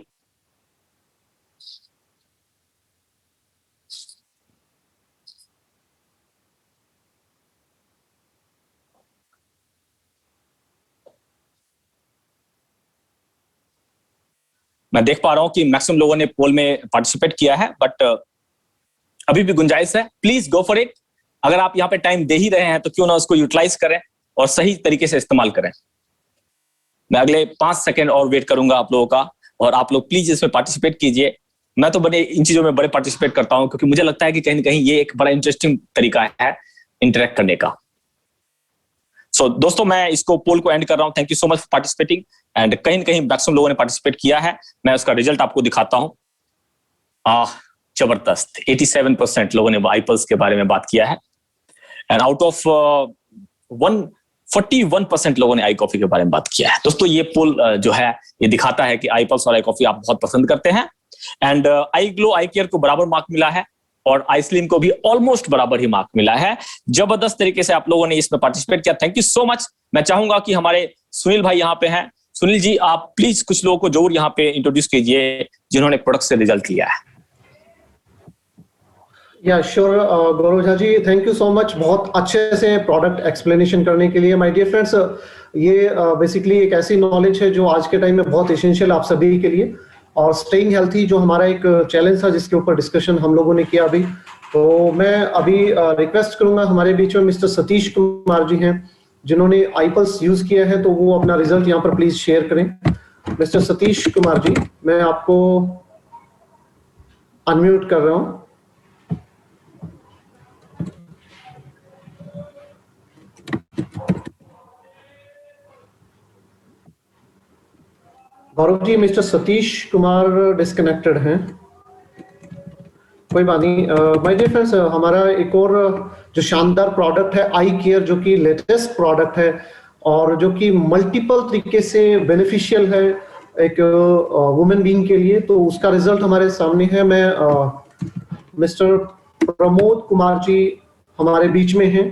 मैं देख पा रहा हूं कि मैक्सिमम लोगों ने पोल में पार्टिसिपेट किया है, बट अभी भी गुंजाइश है, प्लीज गो फॉर इट। अगर आप यहां पे टाइम दे ही रहे हैं तो क्यों ना उसको यूटिलाइज करें और सही तरीके से इस्तेमाल करें। मैं अगले 5 सेकंड और वेट करूंगा आप लोगों का, और आप लोग प्लीज इसमें पार्टिसिपेट कीजिए। मैं तो बड़े इन चीजों में बड़े पार्टिसिपेट करता हूं, क्योंकि मुझे लगता है कि कहीं ना कहीं ये एक बड़ा इंटरेस्टिंग तरीका है इंटरेक्ट करने का। सो दोस्तों, मैं इसको पोल को एंड कर रहा हूं। Thank you so much for participating, and कहीं ना कहीं मैक्सिमम लोगों ने पार्टिसिपेट किया है। मैं उसका रिजल्ट आपको दिखाता हूं। जबरदस्त 87% लोगों ने आई पल्स के बारे में बात किया है, एंड आउट ऑफ 41% लोगों ने आई कॉफी के बारे में बात किया है। दोस्तों, ये पोल जो है ये दिखाता है कि आई पल्स और आई कॉफी आप बहुत पसंद करते हैं, and I Glow, I care को बराबर मार्क मिला है, और आई स्लिम को भी ऑलमोस्ट बराबर ही मार्क मिला है। जबरदस्त तरीके से आप लोगों ने इसमें पार्टिसिपेट किया, थैंक यू सो मच। मैं चाहूंगा कि हमारे सुनील भाई यहाँ पे हैं। सुनील जी, आप प्लीज कुछ लोगों को जरूर यहाँ पे इंट्रोड्यूस कीजिए जिन्होंने प्रोडक्ट से रिजल्ट लिया है। या sure Gaurav Jha ji, thank you so much बहुत अच्छे से प्रोडक्ट एक्सप्लेनेशन करने के लिए। माय डियर फ्रेंड्स, ये बेसिकली एक ऐसी नॉलेज है जो आज के टाइम में बहुत एसेंशियल आप सभी के लिए, और स्टेइंग हेल्थी जो हमारा एक चैलेंज था जिसके ऊपर डिस्कशन हम लोगों ने किया अभी। तो मैं अभी रिक्वेस्ट करूंगा, हमारे बीच में मिस्टर सतीश कुमार जी हैं जिन्होंने आई पल्स यूज किया है, तो वो अपना रिजल्ट यहाँ पर प्लीज शेयर करें। मिस्टर सतीश कुमार जी, मैं आपको अनम्यूट कर रहा हूँ। गौरव जी, मिस्टर सतीश कुमार डिस्कनेक्टेड हैं, कोई बात नहीं। माय डियर फ्रेंड्स, हमारा एक और जो शानदार प्रोडक्ट है आई केयर, जो कि लेटेस्ट प्रोडक्ट है और जो कि मल्टीपल तरीके से बेनिफिशियल है एक वुमेन बीइंग के लिए, तो उसका रिजल्ट हमारे सामने है। मैं मिस्टर प्रमोद कुमार जी हमारे बीच में हैं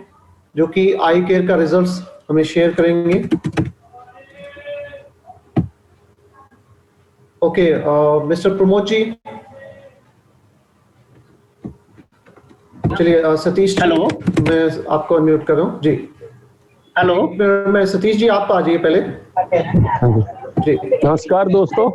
जो कि आई केयर का रिजल्ट्स हमें शेयर करेंगे। ओके, मिस्टर प्रमोद जी, चलिए सतीश जी, हेलो, मैं आपको अनम्यूट कर रहा हूँ जी। हेलो, मैं सतीश जी, आप आ जाइए पहले जी। नमस्कार दोस्तों,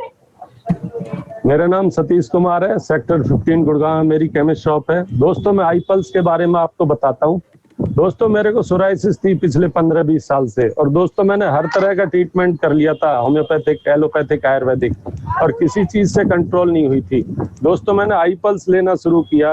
मेरा नाम सतीश कुमार है, सेक्टर 15 गुड़गांव में मेरी केमिस्ट शॉप है। दोस्तों, मैं आई पल्स के बारे में आपको बताता हूँ। दोस्तों, मेरे को सोराइसिस थी पिछले 15-20 साल से, और दोस्तों मैंने हर तरह का ट्रीटमेंट कर लिया था, होम्योपैथिक, एलोपैथिक, आयुर्वेदिक, और किसी चीज से कंट्रोल नहीं हुई थी। दोस्तों, मैंने आई पल्स लेना शुरू किया,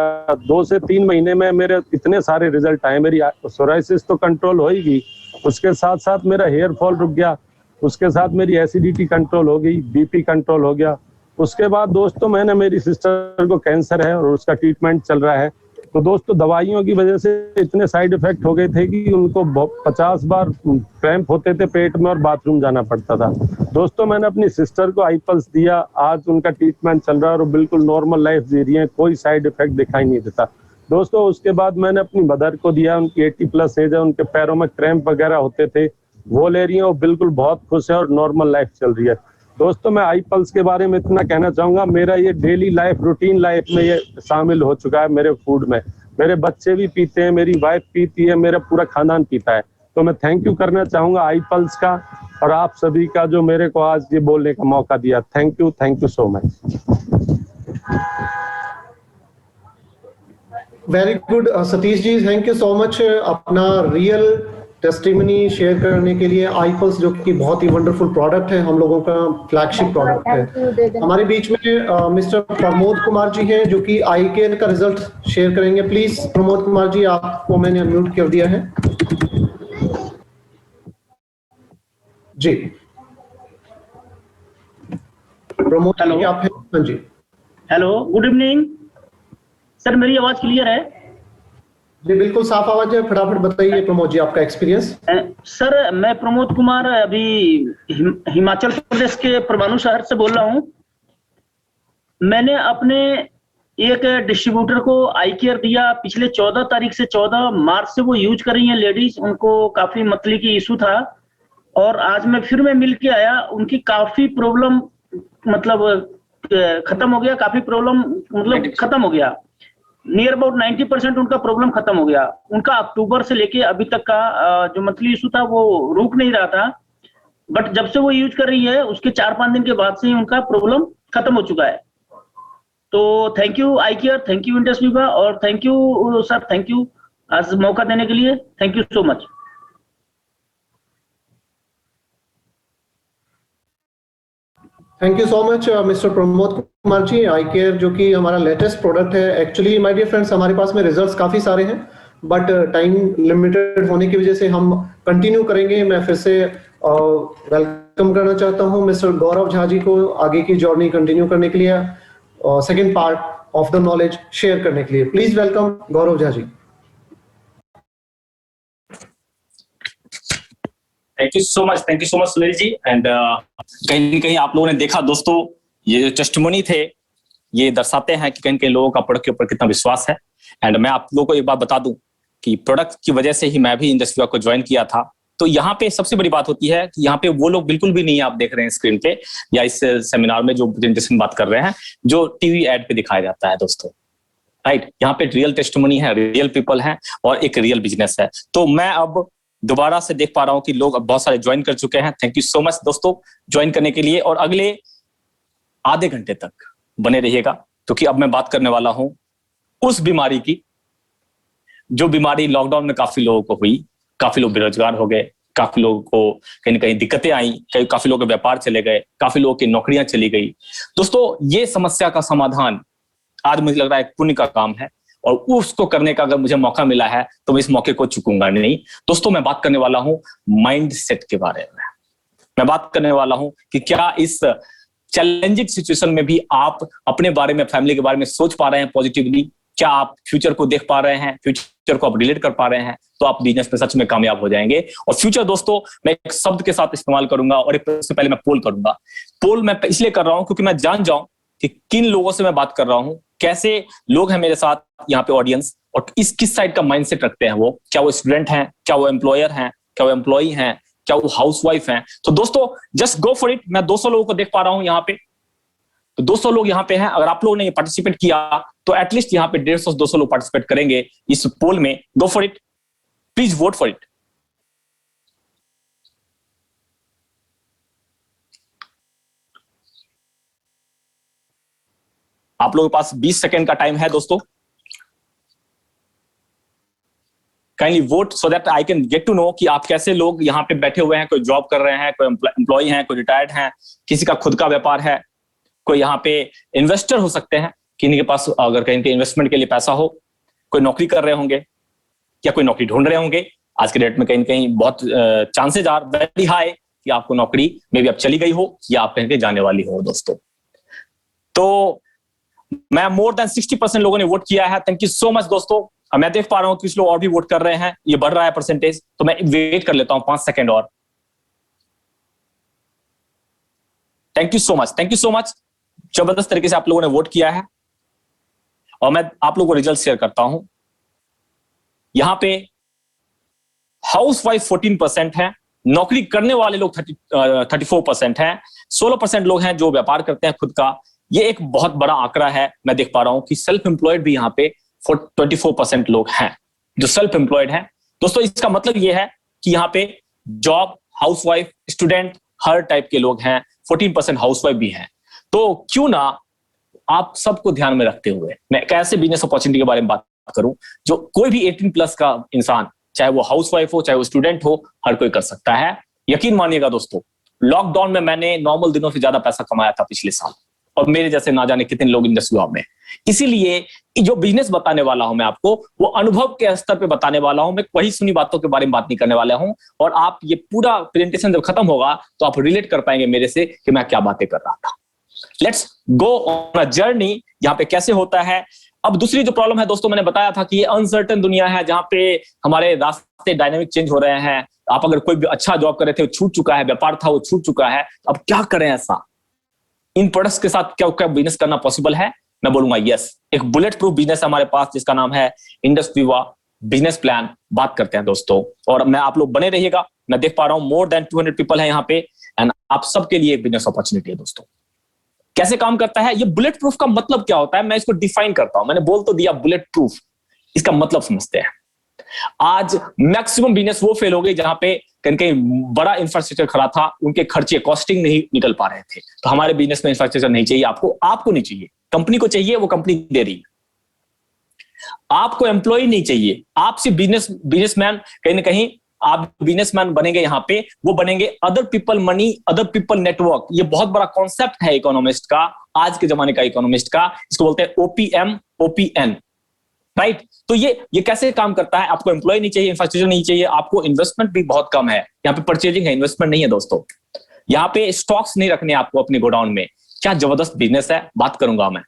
2 से 3 महीने में मेरे इतने सारे रिजल्ट आए। मेरी सोराइसिस तो कंट्रोल हो ही गई, उसके साथ साथ मेरा हेयर फॉल रुक गया, उसके साथ मेरी एसिडिटी कंट्रोल हो गई, बीपी कंट्रोल हो गया। उसके बाद दोस्तों मैंने, मेरी सिस्टर को कैंसर है और उसका ट्रीटमेंट चल रहा है। तो दोस्तों, दवाइयों की वजह से इतने साइड इफेक्ट हो गए थे कि उनको 50 बार क्रैम्प होते थे पेट में और बाथरूम जाना पड़ता था। दोस्तों, मैंने अपनी सिस्टर को आई पल्स दिया, आज उनका ट्रीटमेंट चल रहा है और बिल्कुल नॉर्मल लाइफ जी रही है, कोई साइड इफेक्ट दिखाई नहीं देता। दोस्तों, उसके बाद मैंने अपनी मदर को दिया, उनकी 80+ एज है, उनके पैरों में क्रैम्प वगैरह होते थे, वो ले रही है, वो बिल्कुल बहुत खुश है और नॉर्मल लाइफ चल रही है। दोस्तों, मैं आई पल्स के बारे में इतना कहना चाहूंगा, मेरा ये डेली लाइफ, रूटीन लाइफ में ये शामिल हो चुका है मेरे फूड में। मेरे बच्चे भी पीते हैं, मेरी वाइफ पीती है, मेरा पूरा खानदान पीता है। तो मैं थैंक यू करना चाहूंगा आई पल्स का और आप सभी का जो मेरे को आज ये बोलने का मौका दिया। Thank you so much. Very good Satish ji, thank you so much अपना रियल टेस्टिमनी शेयर करने के लिए iPulse, जो कि बहुत ही वंडरफुल प्रोडक्ट है, हम लोगों का फ्लैगशिप प्रोडक्ट है। हमारे बीच में मिस्टर प्रमोद कुमार जी हैं, जो कि आई केयर का रिजल्ट शेयर करेंगे। प्लीज प्रमोद कुमार जी, आपको मैंने अनम्यूट कर दिया है जी। प्रमोद जी आप हैं? हाँ जी। हेलो, गुड इवनिंग सर, मेरी आवाज क्लियर है? जी बिल्कुल साफ आवाज है। फटाफट बताइए प्रमोद जी आपका एक्सपीरियंस। सर, मैं प्रमोद कुमार अभी हिमाचल प्रदेश के परमाणु शहर से बोल रहा हूं। मैंने अपने एक डिस्ट्रीब्यूटर को आई केयर दिया पिछले 14 तारीख से 14 मार्च से वो यूज कर रही हैं लेडीज। उनको काफी मतली की इशू था और आज मैं मिल के आया। उनकी काफी प्रॉब्लम मतलब खत्म हो गया, काफी प्रॉब्लम मतलब खत्म हो गया। नियर अबाउट 90% उनका प्रॉब्लम खत्म हो गया। उनका अक्टूबर से लेके अभी तक का जो मंथली इशू था वो रुक नहीं रहा था, बट जब से वो यूज कर रही है उसके 4-5 दिन के बाद से ही उनका प्रॉब्लम खत्म हो चुका है। तो thank you I Care, thank you Indus Viva, और thank you sir, thank you आज मौका देने के लिए, thank you so much. Thank you so much mister Pramod Kumar ji. I Care जो कि हमारा लेटेस्ट प्रोडक्ट है। एक्चुअली माय डियर फ्रेंड्स, हमारे पास में रिजल्ट्स काफी सारे हैं, बट टाइम लिमिटेड होने की वजह से हम कंटिन्यू करेंगे। मैं फिर से वेलकम करना चाहता हूं मिस्टर गौरव झा जी को आगे की जर्नी कंटिन्यू करने के लिए, second part of the knowledge share करने के लिए। Please welcome Gaurav Jha ji. Thank you so much Sunil ji. And कहीं न कहीं आप लोगों ने देखा दोस्तों, ये जो टेस्टिमोनी थे ये दर्शाते हैं कि कहीं लोगों का प्रोडक्ट के ऊपर कितना विश्वास है। एंड मैं आप लोगों को एक बात बता दूं कि प्रोडक्ट की वजह से ही मैं भी इंडस्ट्री को ज्वाइन किया था। तो यहाँ पे सबसे बड़ी बात होती है कि यहाँ पे वो लोग बिल्कुल भी नहीं है, आप देख रहे हैं स्क्रीन पे या इस सेमिनार में जो प्रेजेंटेशन बात कर रहे हैं, जो टीवी एड पे दिखाया जाता है दोस्तों, राइट। यहाँ पे रियल टेस्टिमोनी है, रियल पीपल है और एक रियल बिजनेस है। तो मैं अब दोबारा से देख पा रहा हूं कि लोग अब बहुत सारे ज्वाइन कर चुके हैं। थैंक यू सो मच दोस्तों ज्वाइन करने के लिए, और अगले आधे घंटे तक बने रहिएगा क्योंकि अब मैं बात करने वाला हूं उस बीमारी की जो बीमारी लॉकडाउन में काफी लोगों को हुई। काफी लोग बेरोजगार हो गए, काफी लोगों को कहीं ना कहीं दिक्कतें आई, काफी लोगों के व्यापार चले गए, काफी लोगों की नौकरियां चली गई। दोस्तों ये समस्या का समाधान आज मुझे लग रहा है एक पुण्य का काम है, और उसको करने का अगर मुझे मौका मिला है तो मैं इस मौके को चूकूंगा नहीं। दोस्तों मैं बात करने वाला हूं माइंड सेट के बारे में। मैं बात करने वाला हूं कि क्या इस चैलेंजिंग सिचुएशन में भी आप अपने बारे में, फैमिली के बारे में सोच पा रहे हैं पॉजिटिवली? क्या आप फ्यूचर को देख पा रहे हैं, फ्यूचर को आप रिलेट कर पा रहे हैं? तो आप बिजनेस में सच में कामयाब हो जाएंगे। और फ्यूचर दोस्तों मैं एक शब्द के साथ इस्तेमाल करूंगा, और सबसे पहले मैं पोल करूंगा। पोल मैं इसलिए कर रहा हूं क्योंकि मैं जान जाऊं कि किन लोगों से मैं बात कर रहा हूं, कैसे लोग हैं मेरे साथ यहाँ पे ऑडियंस, और किस साइड का माइंडसेट रखते हैं वो। क्या वो स्टूडेंट हैं, क्या वो एम्प्लॉयर हैं, क्या वो एम्प्लॉई हैं, क्या वो हाउसवाइफ हैं? तो दोस्तों जस्ट गो फॉर इट। मैं 200 लोगों को देख पा रहा हूं यहाँ पे, तो 200 लोग यहाँ पे हैं। अगर आप लोगों ने पार्टिसिपेट किया तो एटलीस्ट यहाँ पे 150 से 200 लोग पार्टिसिपेट करेंगे इस पोल में। Go for it, please vote for it. आप लोगों के पास 20 सेकेंड का टाइम है दोस्तों। Kindly vote so that I can get to know कि आप कैसे लोग यहाँ पे बैठे हुए हैं। कोई जॉब कर रहे हैं, कोई एम्प्लॉय हैं, कोई रिटायर्ड हैं, किसी का खुद का व्यापार है, कोई यहाँ पे इन्वेस्टर हो सकते हैं, किन्हीं के पास अगर कहीं के इन्वेस्टमेंट के लिए पैसा हो, कोई नौकरी कर रहे होंगे या कोई नौकरी ढूंढ रहे होंगे। आज के डेट में कहीं कहीं बहुत चांसेज आर वेरी हाई कि आपको नौकरी में भी अब चली गई हो या आप कहीं जाने वाली हो दोस्तों। तो मैं मोर देन 60% लोगों ने वोट किया है। थैंक यू सो मच दोस्तों। मैं देख पा रहा हूं कुछ लोग और भी वोट कर रहे हैं, ये बढ़ रहा है परसेंटेज, तो मैं वेट कर लेता हूं 5 सेकेंड और। Thank you so much, thank you so much. जबरदस्त तरीके से आप लोगों ने वोट किया है, और मैं आप लोगों को रिजल्ट शेयर करता हूं। यहां पे हाउसवाइफ 14% है, नौकरी करने वाले लोग 34% हैं, 16% लोग हैं जो व्यापार करते हैं खुद का। ये एक बहुत बड़ा आंकड़ा है। मैं देख पा रहा हूं कि सेल्फ एम्प्लॉयड भी यहाँ पे 24% लोग हैं जो सेल्फ एम्प्लॉयड हैं। दोस्तों इसका मतलब ये है कि यहाँ पे जॉब, हाउसवाइफ, स्टूडेंट, हर टाइप के लोग हैं। 14% हाउसवाइफ भी हैं। तो क्यों ना आप सबको ध्यान में रखते हुए मैं एक ऐसे बिजनेस अपॉर्चुनिटी के बारे में बात करूं जो कोई भी 18+ का इंसान चाहे वो हाउसवाइफ हो, चाहे वो स्टूडेंट हो, हर कोई कर सकता है। यकीन मानिएगा दोस्तों, लॉकडाउन में मैंने नॉर्मल दिनों से ज्यादा पैसा कमाया था पिछले साल, और मेरे जैसे ना जाने कितने लोग इंडस्ट्री में। इसीलिए जो बिजनेस बताने वाला हूं मैं आपको, वो अनुभव के स्तर पे बताने वाला हूं। मैं वही सुनी बातों के बारे में बात नहीं करने वाला हूं, और आप ये पूरा प्रेजेंटेशन जब खत्म होगा तो आप रिलेट कर पाएंगे मेरे से कि मैं क्या बातें कर रहा था। Let's go on a journey. यहाँ पे कैसे होता है। अब दूसरी जो प्रॉब्लम है दोस्तों, मैंने बताया था कि ये अनसर्टेन दुनिया है, जहां पे हमारे रास्ते डायनामिक चेंज हो रहे हैं। आप अगर कोई भी अच्छा जॉब कर रहे थे वो छूट चुका है, व्यापार था वो छूट चुका है, अब क्या करें ऐसा? इन प्रोडक्ट्स के साथ क्या क्या बिजनेस करना पॉसिबल है? मैं बोलूंगा यस। एक बुलेट प्रूफ बिजनेस है हमारे पास, जिसका नाम है इंडस विवा बिजनेस प्लान। बात करते हैं दोस्तों, और मैं आप लोग बने रहिएगा। मैं देख पा रहा हूं मोर देन 200 पीपल है यहाँ पे, एंड आप सबके लिए एक बिजनेस अपॉर्चुनिटी है दोस्तों। कैसे काम करता है ये बुलेट प्रूफ का मतलब क्या होता है, मैं इसको डिफाइन करता हूं। मैंने बोल तो दिया बुलेट प्रूफ, इसका मतलब समझते हैं। आज मैक्सिमम बिजनेस वो फेल हो गए जहां पे कहीं कहीं बड़ा इंफ्रास्ट्रक्चर खड़ा था, उनके खर्चे कॉस्टिंग नहीं निकल पा रहे थे। तो हमारे बिजनेस में इंफ्रास्ट्रक्चर नहीं चाहिए आपको नहीं चाहिए, कंपनी को चाहिए, वो कंपनी दे रही है। आपको एम्प्लॉय नहीं चाहिए, आप सिर्फ बिजनेसमैन। कहीं ना कहीं आप बिजनेसमैन बनेंगे यहाँ पे, वो बनेंगे other people money, other people network. ये बहुत बड़ा कॉन्सेप्ट है इकोनॉमिस्ट का, आज के जमाने का इकोनॉमिस्ट का। इसको बोलते हैं ओपीएम, ओपीएन, राइट। तो ये कैसे काम करता है? आपको एम्प्लॉय नहीं चाहिए, इंफ्रास्ट्रक्चर नहीं चाहिए, आपको इन्वेस्टमेंट भी बहुत कम है। यहाँ पे परचेजिंग है, इन्वेस्टमेंट नहीं है दोस्तों। यहाँ पे स्टॉक्स नहीं रखने आपको अपने गोडाउन में। क्या जबरदस्त बिजनेस है, बात करूंगा मैं।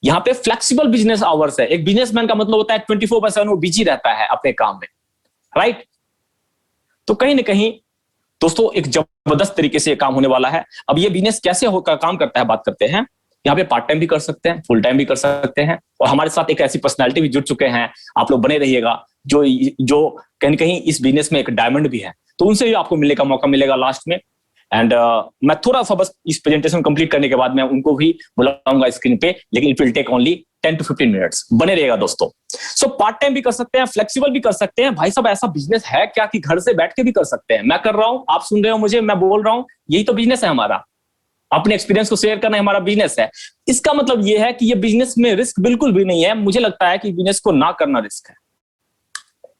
यहाँ पे फ्लेक्सिबल बिजनेस आवर्स है। एक बिजनेसमैन का मतलब होता है 24/7 वो बिजी रहता है अपने काम में, राइट। तो कहीं ना कहीं दोस्तों एक जबरदस्त तरीके से काम होने वाला है। अब ये बिजनेस कैसे होकर काम करता है बात करते हैं। यहाँ पे पार्ट टाइम भी कर सकते हैं, फुल टाइम भी कर सकते हैं, और हमारे साथ एक ऐसी पर्सनालिटी भी जुड़ चुके हैं, आप लोग बने रहिएगा, जो कहीं ना कहीं इस बिजनेस में एक डायमंड भी है। तो उनसे भी आपको मिलने का मौका मिलेगा लास्ट में। एंड मैं थोड़ा सा बस इस प्रेजेंटेशन कंप्लीट करने के बाद मैं उनको भी बुलाऊंगा स्क्रीन पे, लेकिन it will take only 10 to 15 minutes. बने रहेगा दोस्तों। सो पार्ट टाइम भी कर सकते हैं, फ्लेक्सिबल भी कर सकते हैं। भाई साहब ऐसा बिजनेस है क्या कि घर से बैठ के भी कर सकते हैं? मैं कर रहा हूं, आप सुन रहे हो मुझे, मैं बोल रहा हूं, यही तो बिजनेस है हमारा। अपने एक्सपीरियंस को शेयर करना हमारा बिजनेस है। इसका मतलब यह है कि ये बिजनेस में रिस्क बिल्कुल भी नहीं है। मुझे लगता है कि बिजनेस को ना करना रिस्क है।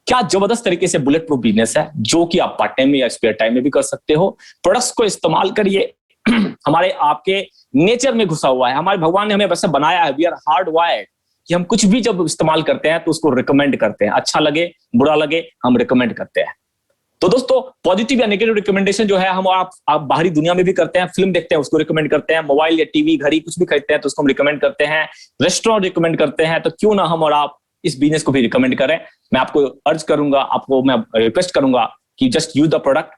क्या जबरदस्त तरीके से बुलेट प्रूफ बिजनेस है, जो कि आप पार्ट टाइम में या स्पेयर टाइम में भी कर सकते हो। प्रोडक्ट्स को इस्तेमाल करिए। हमारे आपके नेचर में घुसा हुआ है, हमारे भगवान ने हमें वैसे बनाया है। वी आर हार्ड वायर्ड कि हम कुछ भी जब इस्तेमाल करते हैं तो उसको रिकमेंड करते हैं। अच्छा लगे बुरा लगे, हम रिकमेंड करते हैं। तो दोस्तों पॉजिटिव या नेगेटिव रिकमेंडेशन जो है हम आप बाहरी दुनिया में भी करते हैं। फिल्म देखते हैं उसको रिकमेंड करते हैं, मोबाइल या टीवी घड़ी कुछ भी खरीदते हैं तो उसको हम रिकमेंड करते हैं, रेस्टोरेंट रिकमेंड करते हैं। तो क्यों ना हम और आप इस बिजनेस को भी रिकमेंड करें। मैं आपको अर्ज करूंगा, आपको मैं रिक्वेस्ट करूंगा कि just use the product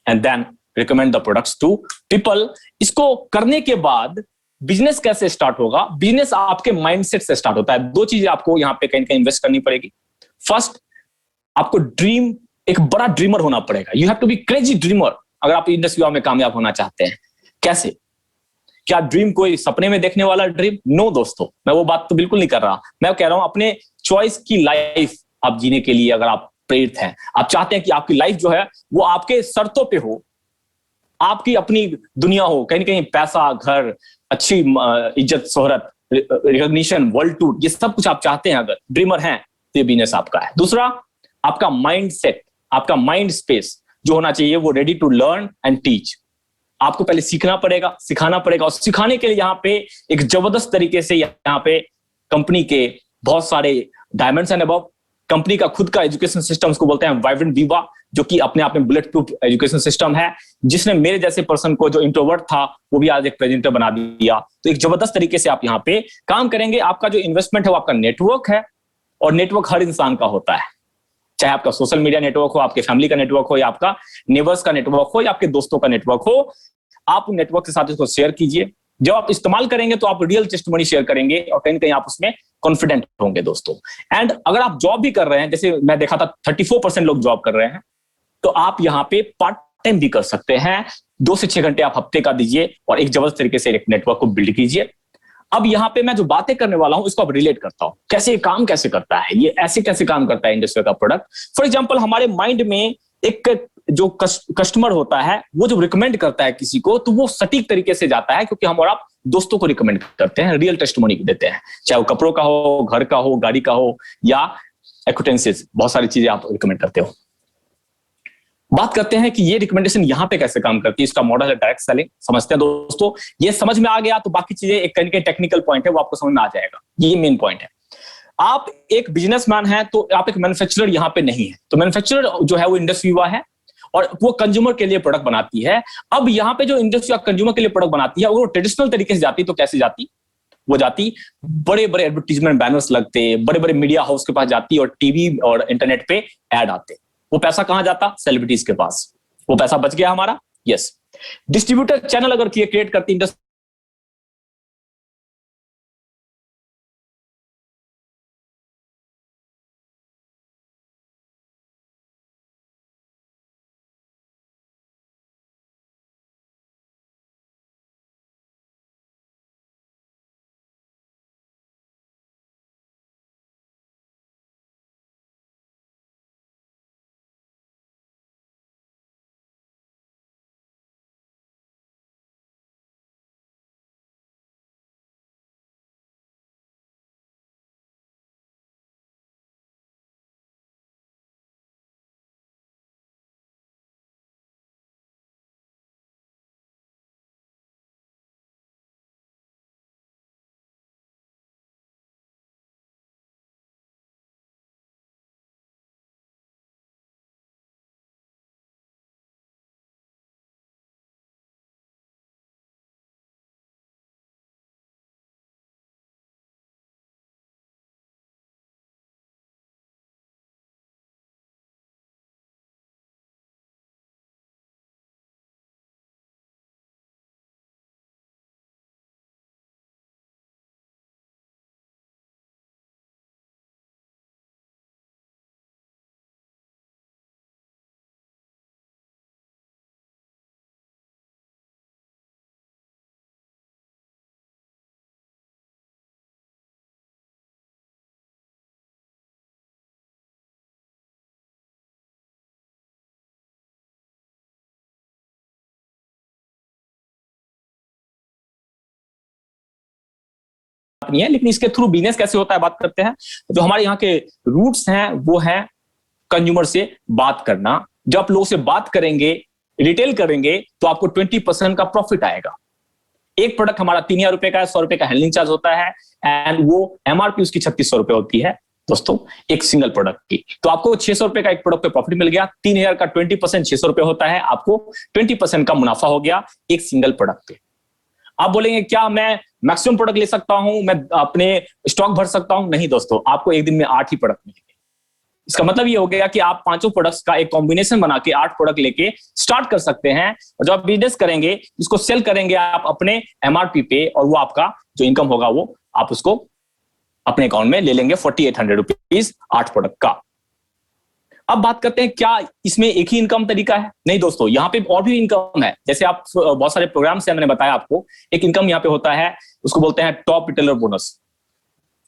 and then recommend the products to people. इसको करने के बाद बिजनेस कैसे स्टार्ट होगा? बिजनेस आपके माइंडसेट से स्टार्ट होता है। दो चीजें आपको यहाँ पे कहीं कहीं इन्वेस्ट करनी पड़ेगी। फर्स्ट, आपको ड्रीम, एक बड़ा ड्रीमर होना पड़ेगा। You have to be crazy dreamer अगर आप इंडस्ट्री में कामयाब होना चाहते हैं। कैसे? क्या ड्रीम कोई सपने में देखने वाला ड्रीम? नो दोस्तों, मैं वो बात तो बिल्कुल नहीं कर रहा। मैं कह रहा हूं अपने चॉइस की लाइफ आप जीने के लिए अगर आप प्रेरित हैं, आप चाहते हैं कि आपकी लाइफ जो है वो आपके शर्तों पे हो, आपकी अपनी दुनिया हो, कहीं ना कहीं पैसा, घर, अच्छी इज्जत, शोहरत, रिकॉग्निशन, वर्ल्ड टूर, ये सब कुछ आप चाहते हैं, अगर ड्रीमर हैं तो ये बिजनेस आपका है। दूसरा, आपका माइंड सेट, आपका माइंड स्पेस जो होना चाहिए वो ready to learn and teach. आपको पहले सीखना पड़ेगा, सिखाना पड़ेगा, और सिखाने के लिए यहाँ पे एक जबरदस्त तरीके से यहाँ पे कंपनी के बहुत सारे डायमंड्स एंड अबव, कंपनी का खुद का एजुकेशन सिस्टम, उसको बोलते हैं वाइब्रेंट विवा, जो कि अपने आप में बुलेट प्रूफ एजुकेशन सिस्टम है, जिसने मेरे जैसे पर्सन को जो इंट्रोवर्ट था वो भी आज एक प्रेजेंटर बना दिया। तो एक जबरदस्त तरीके से आप यहाँ पे काम करेंगे। आपका जो इन्वेस्टमेंट है वो आपका नेटवर्क है, और नेटवर्क हर इंसान का होता है, चाहे आपका सोशल मीडिया नेटवर्क हो, आपके फैमिली का नेटवर्क हो, या आपका नेबर्स का नेटवर्क हो, या आपके दोस्तों का नेटवर्क हो। आप उन नेटवर्क के साथ इसको शेयर कीजिए। जब आप इस्तेमाल करेंगे तो आप रियल टेस्टिमनी शेयर करेंगे, और कहीं ना कहीं आप उसमें कॉन्फिडेंट होंगे दोस्तों। एंड अगर आप जॉब भी कर रहे हैं, जैसे मैं देखा था 34% लोग जॉब कर रहे हैं, तो आप यहाँ पे पार्ट टाइम भी कर सकते हैं। 2 से 6 घंटे आप हफ्ते का दीजिए और एक जबरदस्त तरीके से एक नेटवर्क को बिल्ड कीजिए। अब यहाँ पे मैं जो बातें करने वाला हूं इसको अब रिलेट करता हूं, कैसे काम कैसे करता है, ये ऐसे कैसे काम करता है इंडस्ट्री का प्रोडक्ट। फॉर एग्जांपल, हमारे माइंड में एक जो कस्टमर होता है वो जब रिकमेंड करता है किसी को, तो वो सटीक तरीके से जाता है, क्योंकि हम और आप दोस्तों को रिकमेंड करते हैं, रियल टेस्टिमनी देते हैं, चाहे वो कपड़ों का हो, घर का हो, गाड़ी का हो, या एक्विटेंसेस, बहुत सारी चीजें आप रिकमेंड करते हो। बात करते हैं कि ये रिकमेंडेशन यहां पे कैसे काम करती है, इसका मॉडल है डायरेक्ट सेलिंग। समझते हैं दोस्तों, ये समझ में आ गया तो बाकी चीजें एक कहीं टेक्निकल पॉइंट है वो आपको समझ में आ जाएगा। ये मेन पॉइंट है। आप एक बिजनेसमैन है तो आप एक मैन्युफैक्चरर यहाँ पे नहीं है, तो मैन्युफैक्चरर जो है वो इंडस्ट्री हुआ है और वो कंज्यूमर के लिए प्रोडक्ट बनाती है। अब यहाँ पे जो इंडस्ट्री कंज्यूमर के लिए प्रोडक्ट बनाती है, अगर वो ट्रेडिशनल तरीके से जाती तो कैसे जाती? वो जाती, बड़े बड़े एडवर्टीजमेंट बैनर्स लगते, बड़े बड़े मीडिया हाउस के पास जाती और टीवी और इंटरनेट पे ऐड आते। वो पैसा कहां जाता? सेलिब्रिटीज के पास। वो पैसा बच गया हमारा। यस, डिस्ट्रीब्यूटर चैनल अगर क्रिएट करती इंडस्ट्री नहीं है, लेकिन इसके थ्रू बिजनेस कैसे होता है बात करते हैं। जो हमारे यहाँ के रूट्स हैं वो है कंज्यूमर से बात करना। जब आप लोगों से बात करेंगे, रिटेल करेंगे, तो आपको 20% का प्रॉफिट आएगा। एक प्रोडक्ट हमारा 3000 रुपए का है, 100 रुपए का हैंडलिंग चार्ज होता है एंड वो एमआरपी उसकी 3600 रुपए होती है दोस्तों, एक सिंगल प्रोडक्ट की। तो आपको 600 रुपए का एक प्रोडक्ट पे प्रॉफिट मिल गया। 3000 का 20% 600 रुपए होता है, आपको 20% का मुनाफा हो गया एक सिंगल प्रोडक्ट पे। आप बोलेंगे क्या मैं मैक्सिमम प्रोडक्ट ले सकता हूं, मैं अपने स्टॉक भर सकता हूं? नहीं दोस्तों, आपको एक दिन में 8 ही प्रोडक्ट मिलेंगे। इसका मतलब ये हो गया कि आप 5 प्रोडक्ट्स का एक कॉम्बिनेशन बना के 8 प्रोडक्ट लेके स्टार्ट कर सकते हैं। और जब आप बिजनेस करेंगे, इसको सेल करेंगे आप अपने एमआरपी पे, और वो आपका जो इनकम होगा वो आप उसको अपने अकाउंट में ले लेंगे 4800 रुपीज 8 प्रोडक्ट का। अब बात करते हैं क्या इसमें एक ही इनकम तरीका है? नहीं दोस्तों, यहाँ पे और भी इनकम है। जैसे आप बहुत सारे प्रोग्राम से मैंने बताया आपको, एक इनकम यहाँ पे होता है, उसको बोलते हैं टॉप रिटेलर बोनस।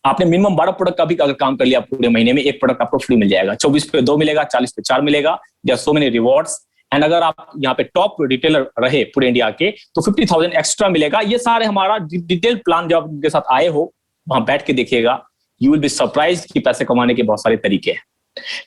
आपने मिनिमम 12 प्रोडक्ट का भी अगर काम कर लिया पूरे महीने में, एक प्रोडक्ट आपको फ्री मिल जाएगा। 24 पे 2 मिलेगा, 40 पे 4 मिलेगा। There are so many rewards. And अगर आप यहाँ पे टॉप रिटेलर रहे पूरे इंडिया के तो 50,000 एक्स्ट्रा मिलेगा। ये सारे हमारा डिटेल प्लान, जब आप उनके साथ आए हो वहां बैठ के देखिएगा, यू विल बी सरप्राइज कि पैसे कमाने के बहुत सारे तरीके हैं।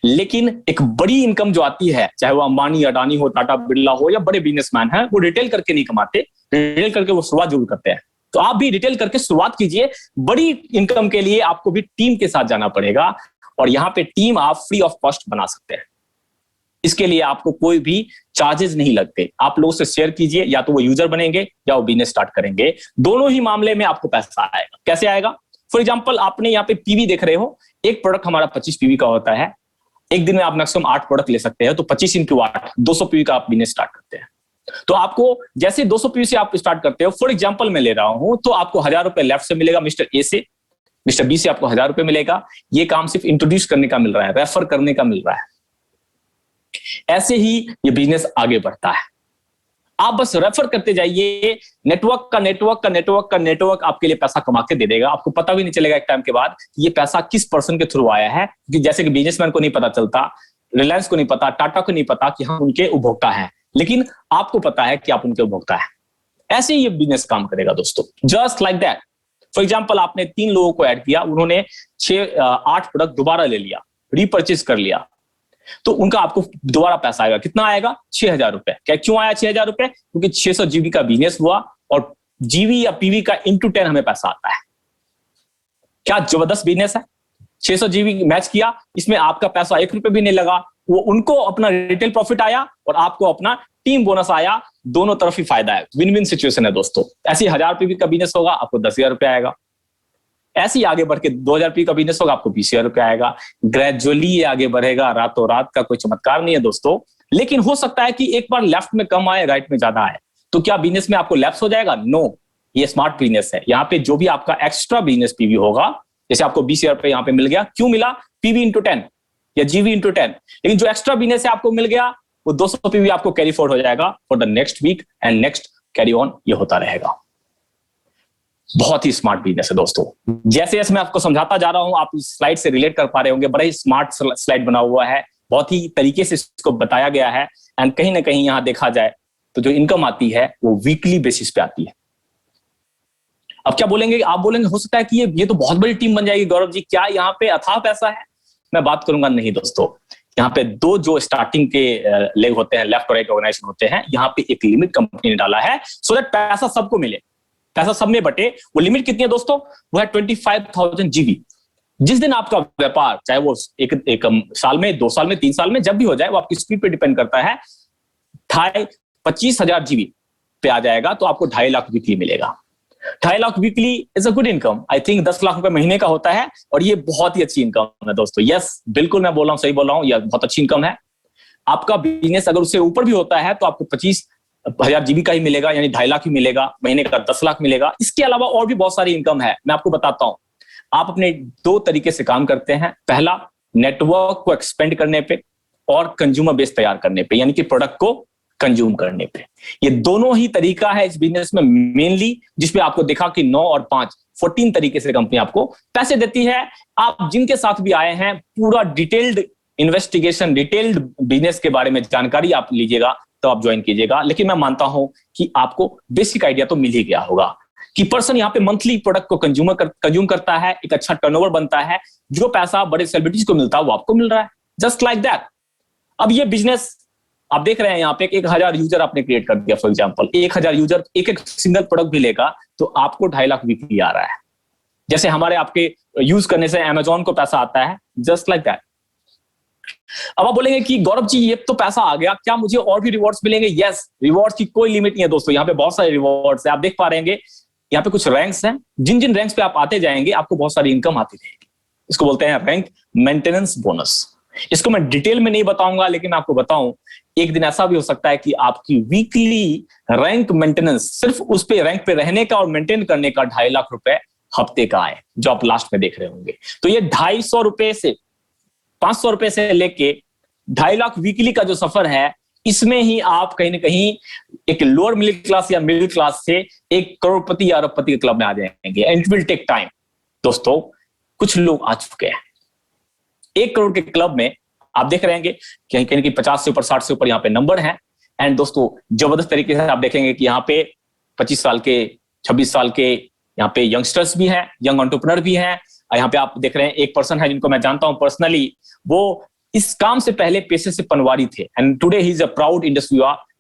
लेकिन एक बड़ी इनकम जो आती है, चाहे वो अंबानी, अडानी हो, टाटा बिरला हो या बड़े बिजनेसमैन हैं, वो रिटेल करके नहीं कमाते। रिटेल करके वो शुरुआत जरूर करते हैं। तो आप भी रिटेल करके शुरुआत कीजिए। बड़ी इनकम के लिए आपको भी टीम के साथ जाना पड़ेगा, और यहाँ पे टीम आप फ्री ऑफ कॉस्ट बना सकते हैं। इसके लिए आपको कोई भी चार्जेस नहीं लगते। आप लोगों से शेयर कीजिए, या तो वो यूजर बनेंगे या वो बिजनेस स्टार्ट करेंगे। दोनों ही मामले में आपको पैसा आएगा। कैसे आएगा? फॉर एग्जाम्पल, आपने यहाँ पे पीवी देख रहे हो, एक प्रोडक्ट हमारा 25 पीवी का होता है। एक दिन में आप मैक्सिमम 8 प्रोडक्ट ले सकते हैं, तो 25 × 8 200 पीवी का आप बिजनेस स्टार्ट करते हैं। तो आपको जैसे 200 पीवी से आप स्टार्ट करते हो, फॉर एग्जाम्पल मैं ले रहा हूं, तो आपको 1000 रुपए लेफ्ट से मिलेगा मिस्टर ए से, मिस्टर बी से आपको 1000 रुपए मिलेगा। ये काम सिर्फ इंट्रोड्यूस करने का मिल रहा है, रेफर करने का मिल रहा है। ऐसे ही ये बिजनेस आगे बढ़ता है। आप बस रेफर करते जाइए, नेटवर्क का नेटवर्क का नेटवर्क का नेटवर्क आपके लिए पैसा कमा के दे देगा। आपको पता भी नहीं चलेगा एक टाइम के बाद ये पैसा किस पर्सन के थ्रू आया है। कि जैसे कि बिजनेसमैन को नहीं पता चलता, रिलायंस को नहीं पता, टाटा को नहीं पता कि हम उनके उपभोक्ता हैं, लेकिन आपको पता है कि आप उनके उपभोक्ता हैं। ऐसे ही ये बिजनेस काम करेगा दोस्तों, just like that. For example, आपने 3 लोगों को ऐड किया, उन्होंने 8 प्रोडक्ट दोबारा ले लिया, रीपरचेज कर लिया तो उनका आपको दोबारा पैसा आएगा। कितना आएगा? 6,000 रुपए। क्या क्यों आया 6,000 रुपए? क्योंकि 600 जीबी का बिजनेस हुआ और जीबी या पीवी का इंटू 10 हमें पैसा आता है। क्या जबरदस्त बिजनेस है। 600 जीबी मैच किया, इसमें आपका पैसा 1 रुपए भी नहीं लगा, वो उनको अपना रिटेल प्रॉफिट आया और आपको अपना टीम बोनस आया। दोनों तरफ ही फायदा है, विन विन सिचुएशन है दोस्तों। ऐसे 1000 पीवी का बिजनेस होगा, आपको 10,000 रुपए आएगा। ऐसे ही आगे बढ़ के 2000 पीवी का बिजनेस होगा, आपको 20,000 रुपए आएगा। ग्रेजुअली ये आगे बढ़ेगा, रातों रात का कोई चमत्कार नहीं है दोस्तों। लेकिन हो सकता है कि एक बार लेफ्ट में कम आए, राइट में ज्यादा आए, तो क्या बिजनेस में आपको लैप्स हो जाएगा? नो, ये स्मार्ट बिजनेस है। यहाँ पे जो भी आपका एक्स्ट्रा बिजनेस पीवी होगा, जैसे आपको 20,000 रुपए यहाँ पे मिल गया, क्यों मिला? पीवी इंटू 10 या जीवी इंटू 10। लेकिन जो एक्स्ट्रा बिजनेस है आपको मिल गया, वो 200 पीवी आपको कैरी फॉरवर्ड हो जाएगा for the next week and next carry on, ये होता रहेगा। बहुत ही स्मार्ट बिजनेस है दोस्तों। जैसे जैसे मैं आपको समझाता जा रहा हूं, आप इस स्लाइड से रिलेट कर पा रहे होंगे। बड़ा ही स्मार्ट स्लाइड बना हुआ है, बहुत ही तरीके से इसको बताया गया है। एंड कहीं ना कहीं यहां देखा जाए तो जो इनकम आती है वो वीकली बेसिस पे आती है। अब क्या बोलेंगे आप? बोलेंगे हो सकता है कि ये तो बहुत बड़ी टीम बन जाएगी गौरव जी, क्या यहाँ पे अथाह पैसा है? मैं बात करूंगा नहीं दोस्तों। यहाँ पे दो जो स्टार्टिंग के लेग होते हैं, लेफ्ट और राइट ऑर्गेनाइजेशन होते हैं, यहाँ पे एक लिमिट कंपनी ने डाला है सो दैट पैसा सबको मिले, पैसा सब में बटे। वो लिमिट कितनी है दोस्तों? वो है 25,000 जीबी। जिस दिन आपका व्यापार, चाहे वो एक साल में, 2 साल में, 3 साल में, जब भी हो जाए, वो आपकी स्पीड पे डिपेंड करता है, 25,000 जीबी पे आ जाएगा तो आपको 2.5 लाख वीकली मिलेगा। 2.5 lakh weekly is a good income. I think 10 lakh रुपए महीने का होता है और ये बहुत ही अच्छी इनकम है दोस्तों। यस, बिल्कुल मैं बोल रहा हूँ, सही बोल रहा हूँ, यह बहुत अच्छी इनकम है। आपका बिजनेस अगर उससे ऊपर भी होता है तो आपको 25,000 जीबी का ही मिलेगा, यानी 2.5 लाख ही मिलेगा, महीने का 10 लाख मिलेगा। इसके अलावा और भी बहुत सारी इनकम है, मैं आपको बताता हूं। आप अपने 2 तरीके से काम करते हैं। पहला, नेटवर्क को एक्सपेंड करने पे और कंज्यूमर बेस तैयार करने पे, यानी कि प्रोडक्ट को कंज्यूम करने पे। ये दोनों ही तरीका है इस बिजनेस में मेनली, जिसपे आपको देखा कि 9 और 5 14 तरीके से कंपनी आपको पैसे देती है। आप जिनके साथ भी आए हैं, पूरा डिटेल्ड इन्वेस्टिगेशन, डिटेल्ड बिजनेस के बारे में जानकारी आप लीजिएगा तो आप ज्वाइन कीजिएगा। लेकिन मैं मानता हूं कि आपको बेसिक आइडिया तो मिल ही गया होगा कि पर्सन यहाँ पे मंथली प्रोडक्ट को कंज्यूम करता है, एक अच्छा टर्नओवर बनता है, जो पैसा बड़े सेलिब्रिटीज को मिलता है वो आपको मिल रहा है, जस्ट लाइक दैट। अब ये बिजनेस आप देख रहे हैं यहाँ पे 1,000 यूजर आपने क्रिएट कर दिया, फॉर एग्जांपल 1,000 यूजर एक सिंगल प्रोडक्ट भी लेगा तो आपको 2.5 लाख वीकली आ रहा है। जैसे हमारे आपके यूज करने से अमेजॉन को पैसा आता है, जस्ट लाइक दैट। अब आप बोलेंगे कि गौरव जी ये तो पैसा आ गया, क्या मुझे और भी रिवॉर्ड्स मिलेंगे? यस, रिवॉर्ड्स की कोई लिमिट नहीं है दोस्तों। यहाँ पे बहुत सारे रिवॉर्ड्स है, आप देख पा रहे हैं। यहाँ पे कुछ रैंक्स हैं, जिन जिन रैंक्स पे आप आते जाएंगे आपको बहुत सारी इनकम आती रहेगी। इसको बोलते हैं रैंक मेंटेनेंस बोनस। इसको मैं डिटेल में नहीं बताऊंगा, लेकिन मैं आपको बताऊं, एक दिन ऐसा भी हो सकता है कि आपकी वीकली रैंक मेंटेनेंस, सिर्फ उस पे रैंक पे रहने का और मेंटेन करने का 2.5 लाख रुपए हफ्ते का आए, जो आप लास्ट में देख रहे होंगे। तो ये 250 रुपए से 500 रुपए से लेके 2.5 लाख वीकली का जो सफर है, इसमें ही आप कहीं ना कहीं एक लोअर मिडिल क्लास या मिडिल क्लास से एक करोड़पति या अरबपति के क्लब में आ जाएंगे। And it will take time दोस्तों। कुछ लोग आ चुके हैं 1 करोड़ के क्लब में, आप देख रहे हैं कहीं कहीं 50 से ऊपर, 60 से ऊपर यहाँ पे नंबर है। एंड दोस्तों जबरदस्त तरीके से आप देखेंगे कि यहाँ पे 25 साल के, 26 साल के यहाँ पे यंगस्टर्स भी हैं, यंग एंटरप्रेन्योर भी हैं। यहाँ पे आप देख रहे हैं एक पर्सन है जिनको मैं जानता हूं पर्सनली, वो इस काम से पहले पेशे से पनवारी थे and today he is a proud industry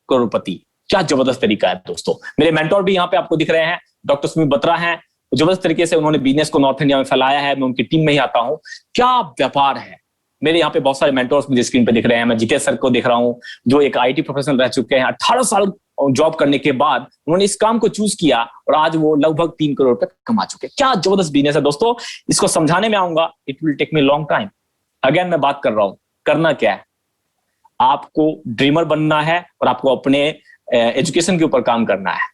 करोड़पति। क्या जबरदस्त तरीका है दोस्तों। मेरे मेंटोर भी यहाँ पे आपको दिख रहे हैं, डॉक्टर सुमित बत्रा हैं। जबरदस्त तरीके से उन्होंने बिजनेस को नॉर्थ इंडिया में फैलाया है। मैं उनकी टीम में ही आता हूं। क्या व्यापार है। मेरे यहाँ पे बहुत सारे मेंटोर्स मुझे स्क्रीन पे दिख रहे हैं। मैं जीके सर को देख रहा हूं, जो एक आईटी प्रोफेशनल रह चुके हैं। 18 साल जॉब करने के बाद उन्होंने इस काम को चूज किया और आज वो लगभग 3 करोड़ रुपए कमा चुके हैं। क्या जबरदस्त बिजनेस है दोस्तों। इसको समझाने में आऊंगा, it will take me long time. Again मैं बात कर रहा हूं, करना क्या है, आपको ड्रीमर बनना है और आपको अपने एजुकेशन के ऊपर काम करना है।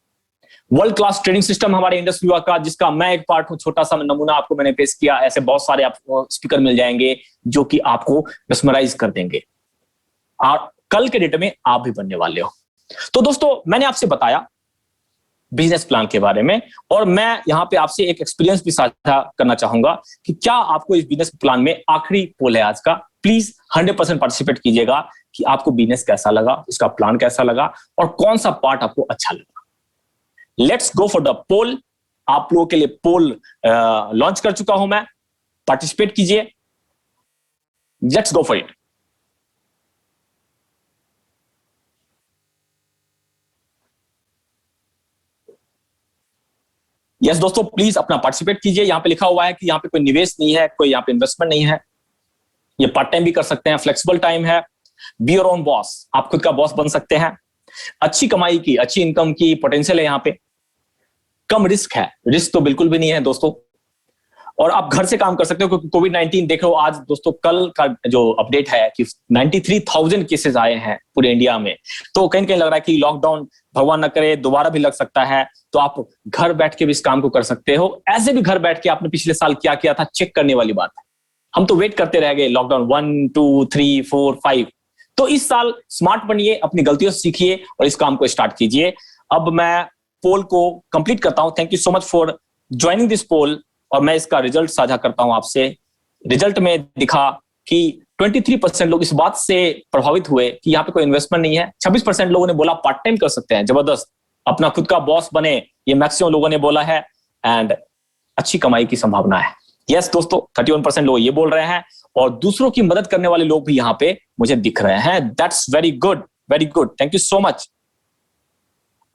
वर्ल्ड क्लास ट्रेनिंग सिस्टम हमारे इंडस्ट्री का, जिसका मैं एक पार्ट हूं, छोटा सा नमूना आपको मैंने पेश किया। ऐसे बहुत सारे आपको स्पीकर मिल जाएंगे जो कि आपको मेस्मराइज कर देंगे और कल के डेट में आप भी बनने वाले हो। तो दोस्तों मैंने आपसे बताया बिजनेस प्लान के बारे में, और मैं यहां पे आपसे एक एक्सपीरियंस भी साझा करना चाहूंगा कि क्या आपको इस बिजनेस प्लान में, आखिरी पोल है आज का, प्लीज 100% पार्टिसिपेट कीजिएगा कि आपको बिजनेस कैसा लगा, इसका प्लान कैसा लगा और कौन सा पार्ट आपको अच्छा लगा। लेट्स गो फॉर द पोल। आप लोगों के लिए पोल लॉन्च कर चुका हूं मैं, पार्टिसिपेट कीजिए। Let's go for it. Yes दोस्तों, प्लीज अपना पार्टिसिपेट कीजिए। यहाँ पे लिखा हुआ है कि यहाँ पे कोई निवेश नहीं है, कोई यहाँ पे इन्वेस्टमेंट नहीं है, ये पार्ट टाइम भी कर सकते हैं, फ्लेक्सिबल टाइम है, बी योर ओन बॉस, आप खुद का बॉस बन सकते हैं, अच्छी कमाई की, अच्छी इनकम की पोटेंशियल है यहाँ पे, कम रिस्क है, रिस्क तो बिल्कुल भी नहीं है दोस्तों, और आप घर से काम कर सकते हो क्योंकि कोविड-19 देख लो आज दोस्तों, कल का जो अपडेट है कि 93,000 केसेस आए हैं पूरे इंडिया में। तो कहीं कहीं लग रहा है कि लॉकडाउन भगवान न करे दोबारा भी लग सकता है, तो आप घर बैठ के भी इस काम को कर सकते हो। ऐसे भी घर बैठ के आपने पिछले साल क्या किया था चेक करने वाली बात है। हम तो वेट करते रह गए लॉकडाउन 1, 2, 3, 4, 5। तो इस साल स्मार्ट बनिए, अपनी गलतियों से सीखिए और इस काम को स्टार्ट कीजिए। अब मैं पोल को कंप्लीट करता हूं। Thank you so much for joining this poll, और मैं इसका रिजल्ट साझा करता हूं आपसे। रिजल्ट में दिखा कि 23% लोग इस बात से प्रभावित हुए कि यहाँ पे कोई इन्वेस्टमेंट नहीं है। 26% लोगों ने बोला पार्ट टाइम कर सकते हैं, जबरदस्त, अपना खुद का बॉस बने, ये मैक्सिमम लोगों ने बोला है, एंड अच्छी कमाई की संभावना है। यस दोस्तों, 31% लोग ये बोल रहे हैं, और दूसरों की मदद करने वाले लोग भी यहाँ पे मुझे दिख रहे हैं। That's very good, very good, thank you so much.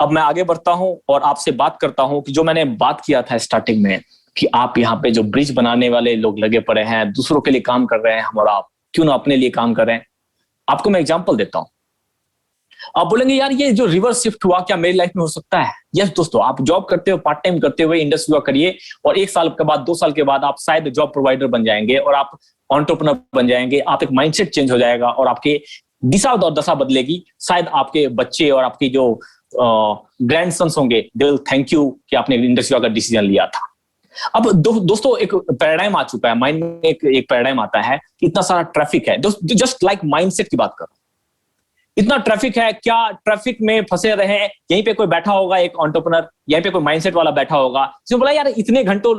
अब मैं आगे बढ़ता हूं और आपसे बात करता हूं कि जो मैंने बात किया था स्टार्टिंग में कि आप यहाँ पे जो ब्रिज बनाने वाले लोग लगे पड़े हैं, दूसरों के लिए काम कर रहे हैं, हम और आप क्यों ना अपने लिए काम करें। आपको मैं एग्जांपल देता हूं। आप बोलेंगे यार ये जो रिवर्स शिफ्ट हुआ क्या मेरी लाइफ में हो सकता है? यस दोस्तों, आप जॉब करते हो, पार्ट टाइम करते हुए इंडस्ट्री वर्क करिए, और 1 साल के बाद, 2 साल के बाद आप शायद जॉब प्रोवाइडर बन जाएंगे और आप एंटरप्रेन्योर बन जाएंगे। आप एक माइंडसेट चेंज हो जाएगा और आपके दिशा और दशा बदलेगी। शायद आपके बच्चे और आपकी जो ग्रैंडसन्स होंगे, दे विल थैंक यू कि आपने इंडस्ट्री का डिसीजन लिया था। अब दोस्तों एक पैराडाइम आ चुका है माइंड में, एक पैराडाइम आता है कि इतना सारा ट्रैफिक है। जस्ट लाइक माइंडसेट की बात करो, इतना ट्रैफिक है, क्या ट्रैफिक में फंसे रहे, यहीं पे कोई बैठा होगा एक एंटरप्रेन्योर, यहीं पे कोई माइंडसेट वाला बैठा होगा, जिसने बोला यार इतने घंटों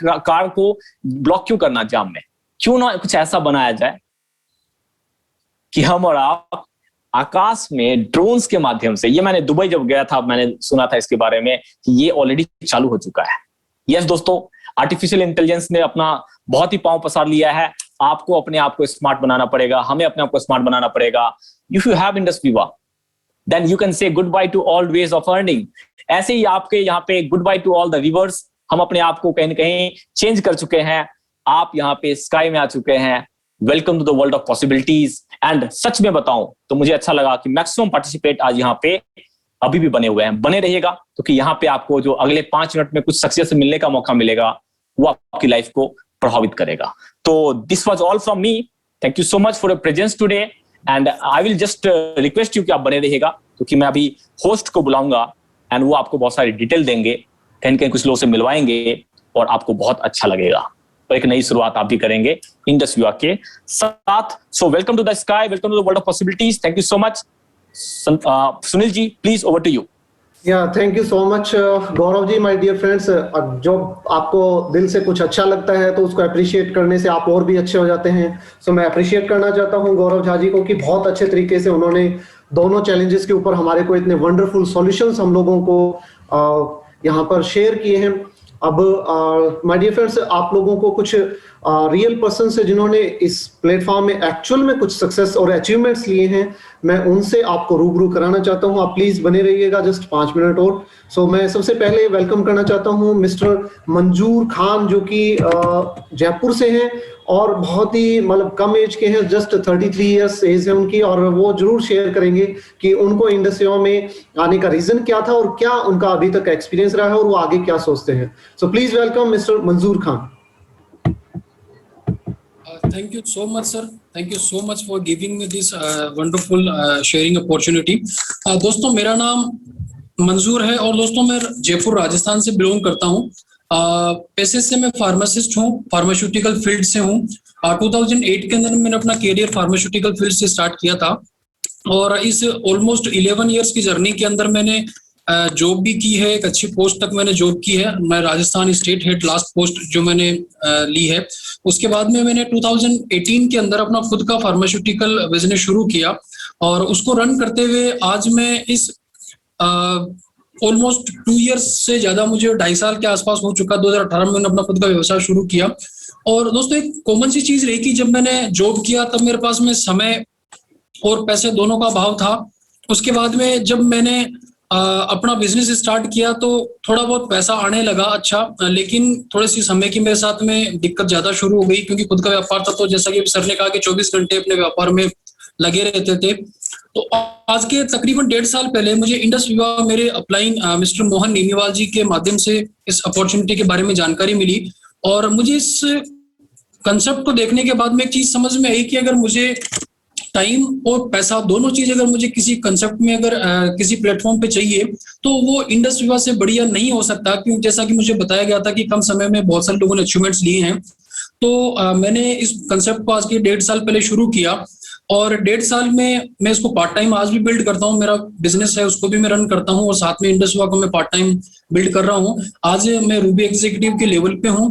कार को ब्लॉक क्यों करना जाम में, क्यों ना कुछ ऐसा बनाया जाए कि हम और आप आकाश में ड्रोन्स के माध्यम से, ये मैंने दुबई जब गया था मैंने सुना था इसके बारे में कि ये ऑलरेडी चालू हो चुका है। यस दोस्तों, आर्टिफिशियल इंटेलिजेंस ने अपना बहुत ही पांव पसार लिया है। आपको अपने आप को स्मार्ट बनाना पड़ेगा, हमें अपने आप को स्मार्ट बनाना पड़ेगा। If you have industry Viva, then you can say good bye to all ways of earning. ऐसे ही आपके यहाँ पे good bye to all the rivers, हम अपने आप को कहीं ना कहीं चेंज कर चुके हैं। आप यहाँ पे स्काई में आ चुके हैं। Welcome to the world of possibilities. And सच में बताऊं तो मुझे अच्छा लगा कि मैक्सिमम पार्टिसिपेट आज यहाँ पे अभी भी बने हुए हैं। बने रहिएगा क्योंकि यहाँ पे आपको जो अगले 5 मिनट में कुछ सक्सेस मिलने का मौका मिलेगा, वो आपकी लाइफ को प्रभावित करेगा। तो this was all from me. Thank you so much for your presence today, and I will just request you कि आप बने रहिएगा क्योंकि मैं अभी होस्ट को बुलाऊंगा एंड वो आपको बहुत सारी डिटेल देंगे, कहीं कहीं कुछ लोगों से मिलवाएंगे और आपको बहुत अच्छा लगेगा और एक नई शुरुआत आप भी करेंगे इंडस्ट्री के साथ। So welcome to the sky, welcome to the world of possibilities. Thank you so much. Sunil ji, please over to you. Thank you so much Gaurav ji. My dear friends, जो आपको दिल से कुछ अच्छा लगता है तो उसको अप्रिशिएट करने से आप और भी अच्छे हो जाते हैं। सो मैं अप्रिशिएट करना चाहता हूं गौरव झा जी को कि बहुत अच्छे तरीके से उन्होंने दोनों चैलेंजेस के ऊपर हमारे को इतने वंडरफुल सॉल्यूशंस हम लोगों को यहाँ पर शेयर किए हैं। अब माय डियर फ्रेंड्स, आप लोगों को कुछ रियल पर्सन से जिन्होंने इस प्लेटफॉर्म में एक्चुअल में कुछ सक्सेस और अचीवमेंट्स लिए हैं, मैं उनसे आपको रूबरू कराना चाहता हूं। आप प्लीज बने रहिएगा जस्ट 5 मिनट और। सो मैं सबसे पहले वेलकम करना चाहता हूं मिस्टर मंजूर खान, जो कि जयपुर से हैं और बहुत ही मतलब कम एज के हैं, जस्ट 33 ईयर्स एज है उनकी, और वो जरूर शेयर करेंगे कि उनको इंडस्ट्रियों में आने का रीजन क्या था और क्या उनका अभी तक एक्सपीरियंस रहा है और वो आगे क्या सोचते हैं। सो please welcome mister Manzoor Khan. Thank you so much, sir. Thank you so much for giving me this wonderful sharing opportunity. दोस्तों, मेरा नाम मंजूर है और दोस्तों मैं जयपुर राजस्थान से बिलोंग करता हूँ। पेशे से मैं फार्मासिस्ट हूँ, फार्मास्यूटिकल फील्ड से हूँ। 2008 के अंदर मैंने अपना कैरियर फार्मास्यूटिकल फील्ड से स्टार्ट किया था और इस ऑलमोस्ट 11 इयर्स की जर्नी के अंदर मैंने जॉब भी की है, एक अच्छी पोस्ट तक मैंने जॉब की है। मैं Rajasthan state head last post जो मैंने ली है। उसके बाद में मैंने 2018 के अंदर अपना खुद का फार्मास्यूटिकल बिजनेस शुरू किया और उसको रन करते हुए आज मैं इस ऑलमोस्ट 2 इयर्स से ज्यादा, मुझे 2.5 साल के आसपास हो चुका। 2018 में मैंने अपना खुद का व्यवसाय शुरू किया और दोस्तों एक कॉमन सी चीज रही कि जब मैंने जॉब किया तब मेरे पास में समय और पैसे दोनों का अभाव था। उसके बाद में जब मैंने अपना बिजनेस स्टार्ट किया तो थोड़ा बहुत पैसा आने लगा अच्छा, लेकिन थोड़ी सी समय की मेरे साथ में दिक्कत ज्यादा शुरू हो गई क्योंकि खुद का व्यापार था। तो जैसा कि सर ने कहा कि 24 घंटे अपने व्यापार में लगे रहते थे। तो आज के तकरीबन 1.5 साल पहले मुझे इंडस विवा मेरे अपलाइन मिस्टर मोहन नीमीवाल जी के माध्यम से इस अपॉर्चुनिटी के बारे में जानकारी मिली। और मुझे इस कंसेप्ट को देखने के बाद में एक चीज समझ में आई कि अगर मुझे टाइम और पैसा दोनों चीज अगर मुझे किसी कंसेप्ट में अगर किसी प्लेटफॉर्म पे चाहिए तो वो इंडस विवा से बढ़िया नहीं हो सकता। क्योंकि जैसा कि मुझे बताया गया था कि कम समय में बहुत सारे लोगों ने अचीवमेंट्स लिए हैं। तो मैंने इस कंसेप्ट को आज के 1.5 साल पहले शुरू किया और 1.5 साल में मैं इसको पार्ट टाइम आज भी बिल्ड करता हूँ। मेरा बिजनेस है उसको भी मैं रन करता हूँ और साथ में इंडस विवा को मैं पार्ट टाइम बिल्ड कर रहा हूँ। आज मैं रूबी एग्जीक्यूटिव के लेवल पे हूँ।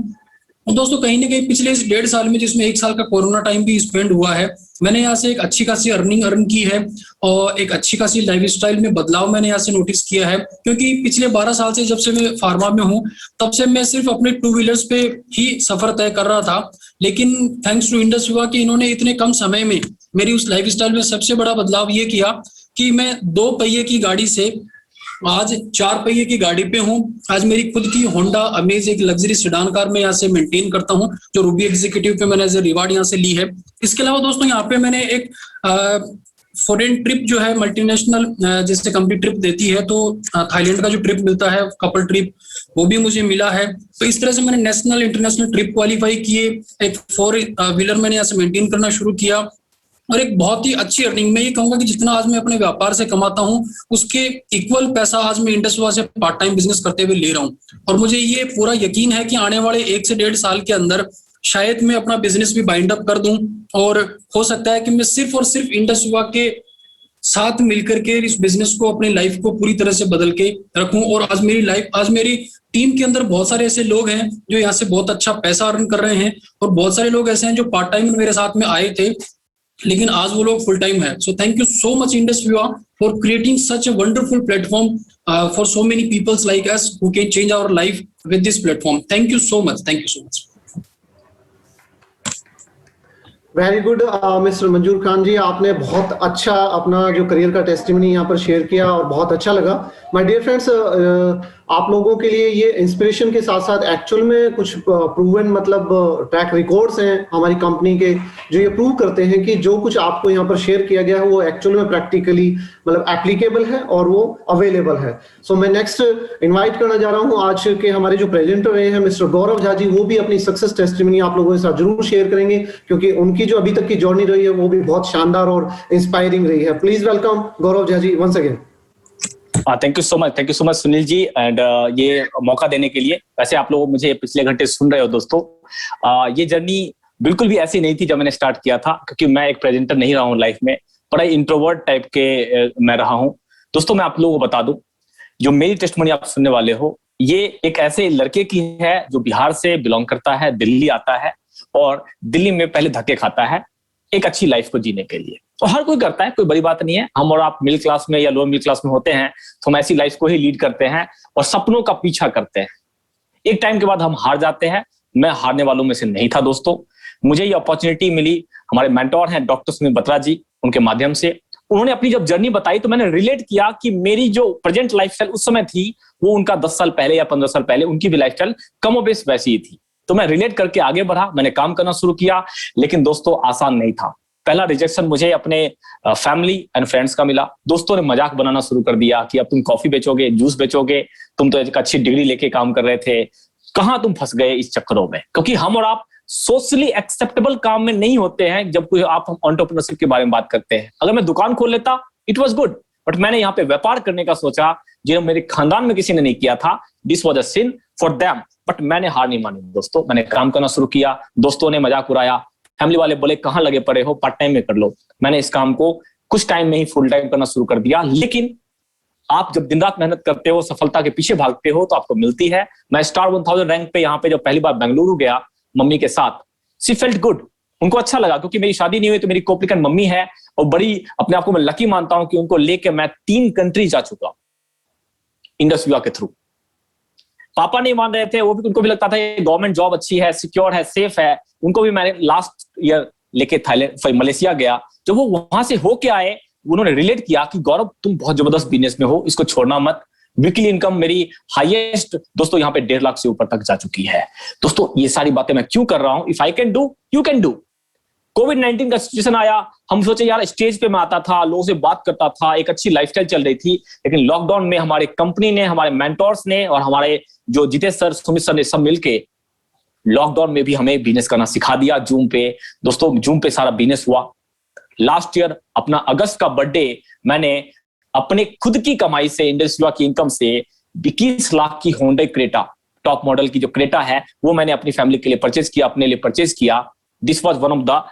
और दोस्तों कहीं ना कहीं पिछले इस 1.5 साल में, जिसमें 1 साल का कोरोना टाइम भी स्पेंड हुआ है, मैंने यहाँ से एक अच्छी खासी अर्न की है और एक अच्छी खासी लाइफस्टाइल में बदलाव मैंने यहाँ से नोटिस किया है। क्योंकि पिछले 12 साल से जब से मैं फार्मा में हूँ तब से मैं सिर्फ अपने 2 व्हीलर्स पे ही सफर तय कर रहा था। लेकिन थैंक्स टू इंडस विवा कि इन्होंने इतने कम समय में मेरी उस लाइफस्टाइल में सबसे बड़ा बदलाव ये किया कि मैं 2 पहिए की गाड़ी से आज 4 पहिए की गाड़ी पे हूँ। आज मेरी खुद की होंडा अमेज एक लग्जरी सेडान कार में यहाँ से मेंटेन करता हूँ जो रूबी एग्जीक्यूटिव पे मैंने एज ए रिवार्ड यहाँ से ली है। इसके अलावा दोस्तों यहाँ पे मैंने एक फॉरेन ट्रिप जो है मल्टीनेशनल जैसे कंपनी ट्रिप देती है तो थाईलैंड का जो ट्रिप मिलता है कपल ट्रिप वो भी मुझे मिला है। तो इस तरह से मैंने नेशनल इंटरनेशनल ट्रिप क्वालिफाई किए। एक 4 व्हीलर मैंने यहाँ से मेंटेन करना शुरू किया और एक बहुत ही अच्छी अर्निंग। मैं ये कहूंगा कि जितना आज मैं अपने व्यापार से कमाता हूँ उसके इक्वल पैसा आज मैं इंडस विवा से पार्ट टाइम बिजनेस करते हुए ले रहा हूँ। और मुझे ये पूरा यकीन है कि आने वाले 1 से 1.5 साल के अंदर शायद मैं अपना बिजनेस भी बाइंड अप कर दूं और हो सकता है कि मैं सिर्फ और सिर्फ इंडस विवा के साथ मिलकर के इस बिजनेस को अपनी लाइफ को पूरी तरह से बदल के रखूं। और आज मेरी टीम के अंदर बहुत सारे ऐसे लोग हैं जो यहाँ से बहुत अच्छा पैसा अर्न कर रहे हैं और बहुत सारे लोग ऐसे हैं जो पार्ट टाइम मेरे साथ में आए थे लेकिन आज वो लोग फुल टाइम है। So thank you so much Indus Viva for creating such a wonderful platform for so many peoples like us who can change our life with this platform. Thank you so much. Thank you so much. Very good mister Manzoor Khan जी, आपने बहुत अच्छा अपना जो career का testimony यहाँ पर share किया और बहुत अच्छा लगा। माय डियर फ्रेंड्स, आप लोगों के लिए ये इंस्पिरेशन के साथ साथ एक्चुअल में कुछ प्रूवन मतलब ट्रैक रिकॉर्ड्स हैं हमारी कंपनी के जो ये प्रूव करते हैं कि जो कुछ आपको यहाँ पर शेयर किया गया है वो एक्चुअल में प्रैक्टिकली मतलब एप्लीकेबल है और वो अवेलेबल है। सो मैं नेक्स्ट इनवाइट करना जा रहा हूँ आज के हमारे जो प्रेजेंटर रहे हैं मिस्टर गौरव झा जी, वो भी अपनी सक्सेस टेस्टिमनी आप लोगों के साथ जरूर शेयर करेंगे क्योंकि उनकी जो अभी तक की जर्नी रही है वो भी बहुत शानदार और इंस्पायरिंग रही है। Please welcome Gaurav Jha ji once again. Thank you so much Sunil ji and ये मौका देने के लिए। वैसे आप लोग मुझे पिछले घंटे सुन रहे हो दोस्तों, ये जर्नी बिल्कुल भी ऐसी नहीं थी जब मैंने स्टार्ट किया था क्योंकि मैं एक प्रेजेंटर नहीं रहा हूँ लाइफ में, बड़ा इंट्रोवर्ट टाइप के मैं रहा हूँ। दोस्तों मैं आप लोगों को बता दूं, जो मेरी टेस्टिमनी आप सुनने वाले हो ये एक ऐसे लड़के की है जो बिहार से बिलोंग करता है, दिल्ली आता है और दिल्ली में पहले धक्के खाता है एक अच्छी लाइफ को जीने के लिए। तो हर कोई करता है, कोई बड़ी बात नहीं है। हम और आप मिडिल क्लास में या लोअर मिडिल क्लास में होते हैं तो हम ऐसी लाइफ को ही लीड करते हैं और सपनों का पीछा करते हैं। एक टाइम के बाद हम हार जाते हैं। मैं हारने वालों में से नहीं था दोस्तों। मुझे ये अपॉर्चुनिटी मिली, हमारे मेंटोर हैं डॉक्टर सुनील बत्रा जी, उनके माध्यम से। उन्होंने अपनी जब जर्नी बताई तो मैंने रिलेट किया कि मेरी जो प्रेजेंट लाइफस्टाइल उस समय थी वो उनका 10 साल पहले या 15 साल पहले उनकी भी लाइफस्टाइल कमोबेश वैसी ही थी। तो मैं रिलेट करके आगे बढ़ा, मैंने काम करना शुरू किया। लेकिन दोस्तों आसान नहीं था। पहला रिजेक्शन मुझे अपने फैमिली एंड फ्रेंड्स का मिला। दोस्तों ने मजाक बनाना शुरू कर दिया कि अब तुम कॉफी बेचोगे, जूस बेचोगे, तुम तो एक अच्छी डिग्री लेके काम कर रहे थे, कहां तुम फंस गए इस चक्करों में। क्योंकि हम और आप सोशली एक्सेप्टेबल काम में नहीं होते हैं जब कोई आप हम एंटरप्रेन्योरशिप के बारे में बात करते हैं। अगर मैं दुकान खोल लेता इट वाज गुड, बट मैंने यहाँ पे व्यापार करने का सोचा जो मेरे खानदान में किसी ने नहीं किया था। This was a sin for them, but मैंने हार नहीं मानी दोस्तों। मैंने काम करना शुरू किया, दोस्तों ने मजाक उड़ाया, फैमिली वाले बोले कहां लगे पड़े हो, पार्ट टाइम में कर लो। मैंने इस काम को कुछ टाइम में ही फुल टाइम करना शुरू कर दिया। लेकिन आप जब दिन रात मेहनत करते हो, सफलता के पीछे भागते हो तो आपको मिलती है। मैं स्टार 1000 रैंक पे यहाँ पे जब पहली बार बेंगलुरु गया मम्मी के साथ, शी फेल्ट गुड, उनको अच्छा लगा क्योंकि मेरी शादी नहीं हुई तो मेरी कोप्लिकन मम्मी है और बड़ी अपने आप को मैं लकी मानता हूं कि उनको लेके मैं 3 कंट्री जा चुका इंडस विवा के थ्रू। पापा नहीं मान रहे थे, वो भी, उनको भी लगता था ये गवर्नमेंट जॉब अच्छी है, सिक्योर है, सेफ है। उनको भी मैंने लास्ट ईयर लेके थाईलैंड मलेशिया गया। जब वो वहां से होके आए, उन्होंने रिलेट किया कि गौरव तुम बहुत जबरदस्त बिजनेस में हो, इसको छोड़ना मत। वीकली इनकम मेरी हाईएस्ट दोस्तों यहाँ पे 1.5 लाख से ऊपर तक जा चुकी है। दोस्तों ये सारी बातें मैं क्यों कर रहा हूं? If I can do you can do. कोविड-19 का सिचुएशन आया, हम सोचे यार स्टेज पे मैं आता था, लोगों से बात करता था, एक अच्छी लाइफस्टाइल चल रही थी, लेकिन लॉकडाउन में हमारे कंपनी ने, हमारे मेंटोर्स ने और हमारे जो जितेश सर, सुमित सर ने सब मिलके लॉकडाउन में भी हमें बिजनेस करना सिखा दिया जूम पे। दोस्तों जूम पे सारा बिजनेस हुआ। लास्ट ईयर अपना अगस्त का बर्थडे मैंने अपने खुद की कमाई से, इंडस्ट्री की इनकम से 21 लाख की होंडा क्रेटा, टॉप मॉडल की जो क्रेटा है, वो मैंने अपनी फैमिली के लिए परचेज किया, अपने लिए परचेज किया। This was one of the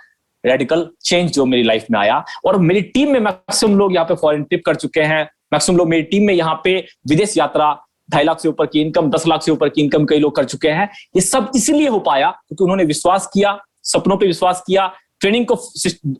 radical change जो मेरी लाइफ में आया। और मेरी टीम में मैक्सिमम लोग यहाँ पे फॉरेन ट्रिप कर चुके हैं, मैक्सिमम लोग मेरी टीम में यहाँ पे विदेश यात्रा, 2.5 लाख से ऊपर की इनकम, 10 लाख से ऊपर की इनकम कई लोग कर चुके हैं। ये सब इसलिए हो पाया क्योंकि उन्होंने विश्वास किया, सपनों पे विश्वास किया, ट्रेनिंग को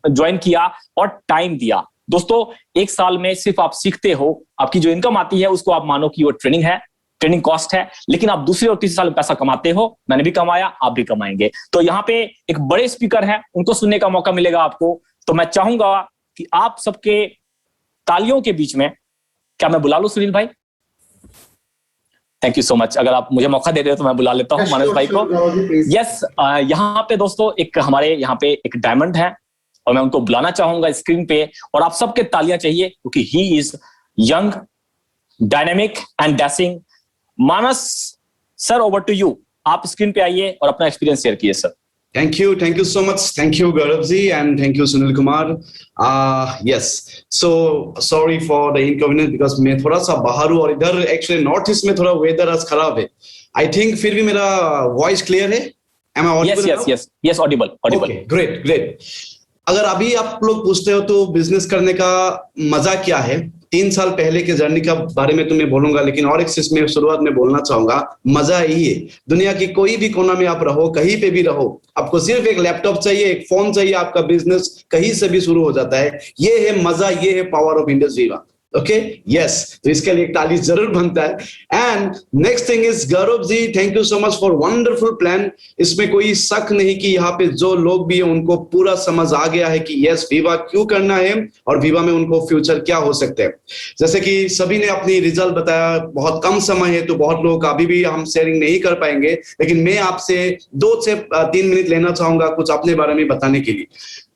ज्वाइन किया और टाइम दिया। दोस्तों 1 साल में सिर्फ आप सीखते हो, आपकी जो इनकम आती है उसको आप मानो कि वो ट्रेनिंग है, ट्रेनिंग कॉस्ट है, लेकिन आप दूसरे और तीसरे साल में पैसा कमाते हो। मैंने भी कमाया, आप भी कमाएंगे। तो यहाँ पे एक बड़े स्पीकर हैं, उनको सुनने का मौका मिलेगा आपको। तो मैं चाहूंगा कि आप सबके तालियों के बीच में, क्या मैं बुला लूं सुनील भाई? Thank you so much. अगर आप मुझे मौका दे रहे हो तो मैं बुला लेता हूँ मानस भाई को। यस, यहाँ पे दोस्तों एक हमारे यहाँ पे एक डायमंड है और मैं उनको बुलाना चाहूंगा स्क्रीन पे, और आप सबके तालियां चाहिए क्योंकि he is young, dynamic and dashing. Manas sir, over to you. आप स्क्रीन पे आइए और अपना एक्सपीरियंस शेयर कीजिए sir. Thank you so much. Thank you, Gaurav ji, and thank you, Sunil Kumar. Yes. So sorry for the inconvenience because मैं थोड़ा सा बाहर हूँ और इधर एक्चुअली नॉर्थ ईस्ट में थोड़ा वेदर आज खराब है। I think फिर भी मेरा वॉइस क्लियर है? Am I audible now? Yes, audible. Okay, great. अगर अभी आप लोग पूछते हो तो बिजनेस करने का मजा क्या है, 3 साल पहले के जर्नी का बारे में तो मैं बोलूंगा, लेकिन और एक चीज में शुरुआत में बोलना चाहूंगा। मजा यही है, दुनिया की कोई भी कोना में आप रहो, कहीं पे भी रहो, आपको सिर्फ एक लैपटॉप चाहिए, एक फोन चाहिए, आपका बिजनेस कहीं से भी शुरू हो जाता है। ये है मजा, ये है power of Indus Viva. Okay, yes, तो इसके लिए एक ताली जरूर बनता है। And next thing is Gaurav ji, thank you so much for wonderful plan. इसमें कोई शक नहीं कि यहाँ पे जो लोग भी है उनको पूरा समझ आ गया है कि यस वीवा क्यों करना है और वीवा में उनको फ्यूचर क्या हो सकते हैं। जैसे कि सभी ने अपनी रिजल्ट बताया, बहुत कम समय है तो बहुत लोग अभी भी हम शेयरिंग नहीं कर पाएंगे, लेकिन मैं आपसे 2 से 3 मिनट लेना चाहूंगा कुछ अपने बारे में बताने के लिए।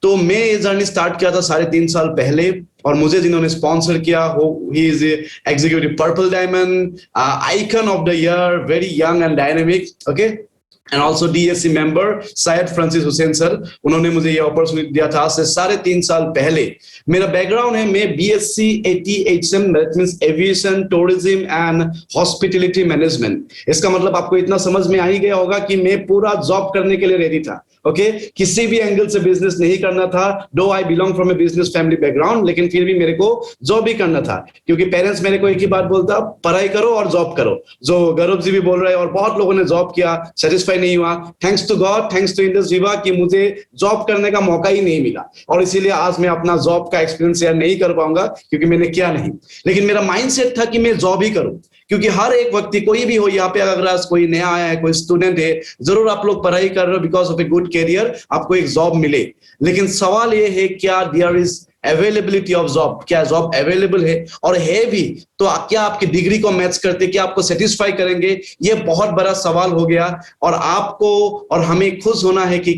तो मैं ये जर्नी स्टार्ट किया था 3.5 साल पहले, और मुझे जिन्होंने स्पॉन्सर किया he is executive purple diamond, icon of the year, very young and dynamic, okay, and also DSC member Syed Francis Hussain sir. उन्होंने मुझे ये अपॉर्चुनिटी दिया था आज से 3.5 साल पहले। मेरा बैकग्राउंड है, मैं BSc ATHM, that means aviation, tourism and hospitality management. इसका मतलब आपको इतना समझ में आ ही गया होगा कि मैं पूरा जॉब करने के लिए रेडी था। ओके, किसी भी एंगल से बिजनेस नहीं करना था। दो I belong from A business family background, लेकिन फिर भी मेरे को जॉब ही करना था, क्योंकि पेरेंट्स मेरे को एक ही बात बोलता, पढ़ाई करो और जॉब करो, जो गौरव जी भी बोल रहे हैं, और बहुत लोगों ने जॉब किया, सेटिस्फाई नहीं हुआ। Thanks to God, thanks to Indus Viva कि मुझे जॉब करने का मौका ही नहीं मिला, और इसीलिए आज मैं अपना जॉब का एक्सपीरियंस शेयर नहीं कर पाऊंगा क्योंकि मैंने किया नहीं। लेकिन मेरा माइंडसेट था कि मैं जॉब ही करूं, क्योंकि हर एक व्यक्ति, कोई भी हो यहाँ पे, अगर कोई नया आया है, कोई स्टूडेंट है, जरूर आप लोग पढ़ाई कर रहे हो because of a good career, आपको एक जॉब मिले। लेकिन सवाल ये है, क्या there is availability of job, क्या जॉब अवेलेबल है, और है भी तो क्या आपकी डिग्री को मैच करते, क्या आपको सेटिस्फाई करेंगे, ये बहुत बड़ा सवाल हो गया। और आपको और हमें खुश होना है कि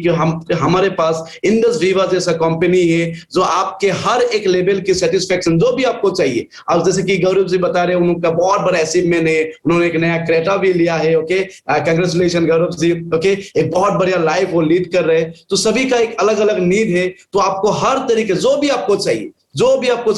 हमारे पास इंडस वीवा जैसा कंपनी है जो आपके हर एक लेवल की सेटिस्फेक्शन जो भी आपको चाहिए। अब जैसे कि गौरव जी बता रहे हैं, उनका बहुत बड़ा अचीवमेंट है, उन्होंने एक नया क्रेटा भी लिया है। Okay, congratulation Gaurav ji. Okay, एक बहुत बढ़िया लाइफ वो लीड कर रहे हैं। तो सभी का एक अलग अलग नीड है, तो आपको हर तरीके जो भी आपको चाहिए,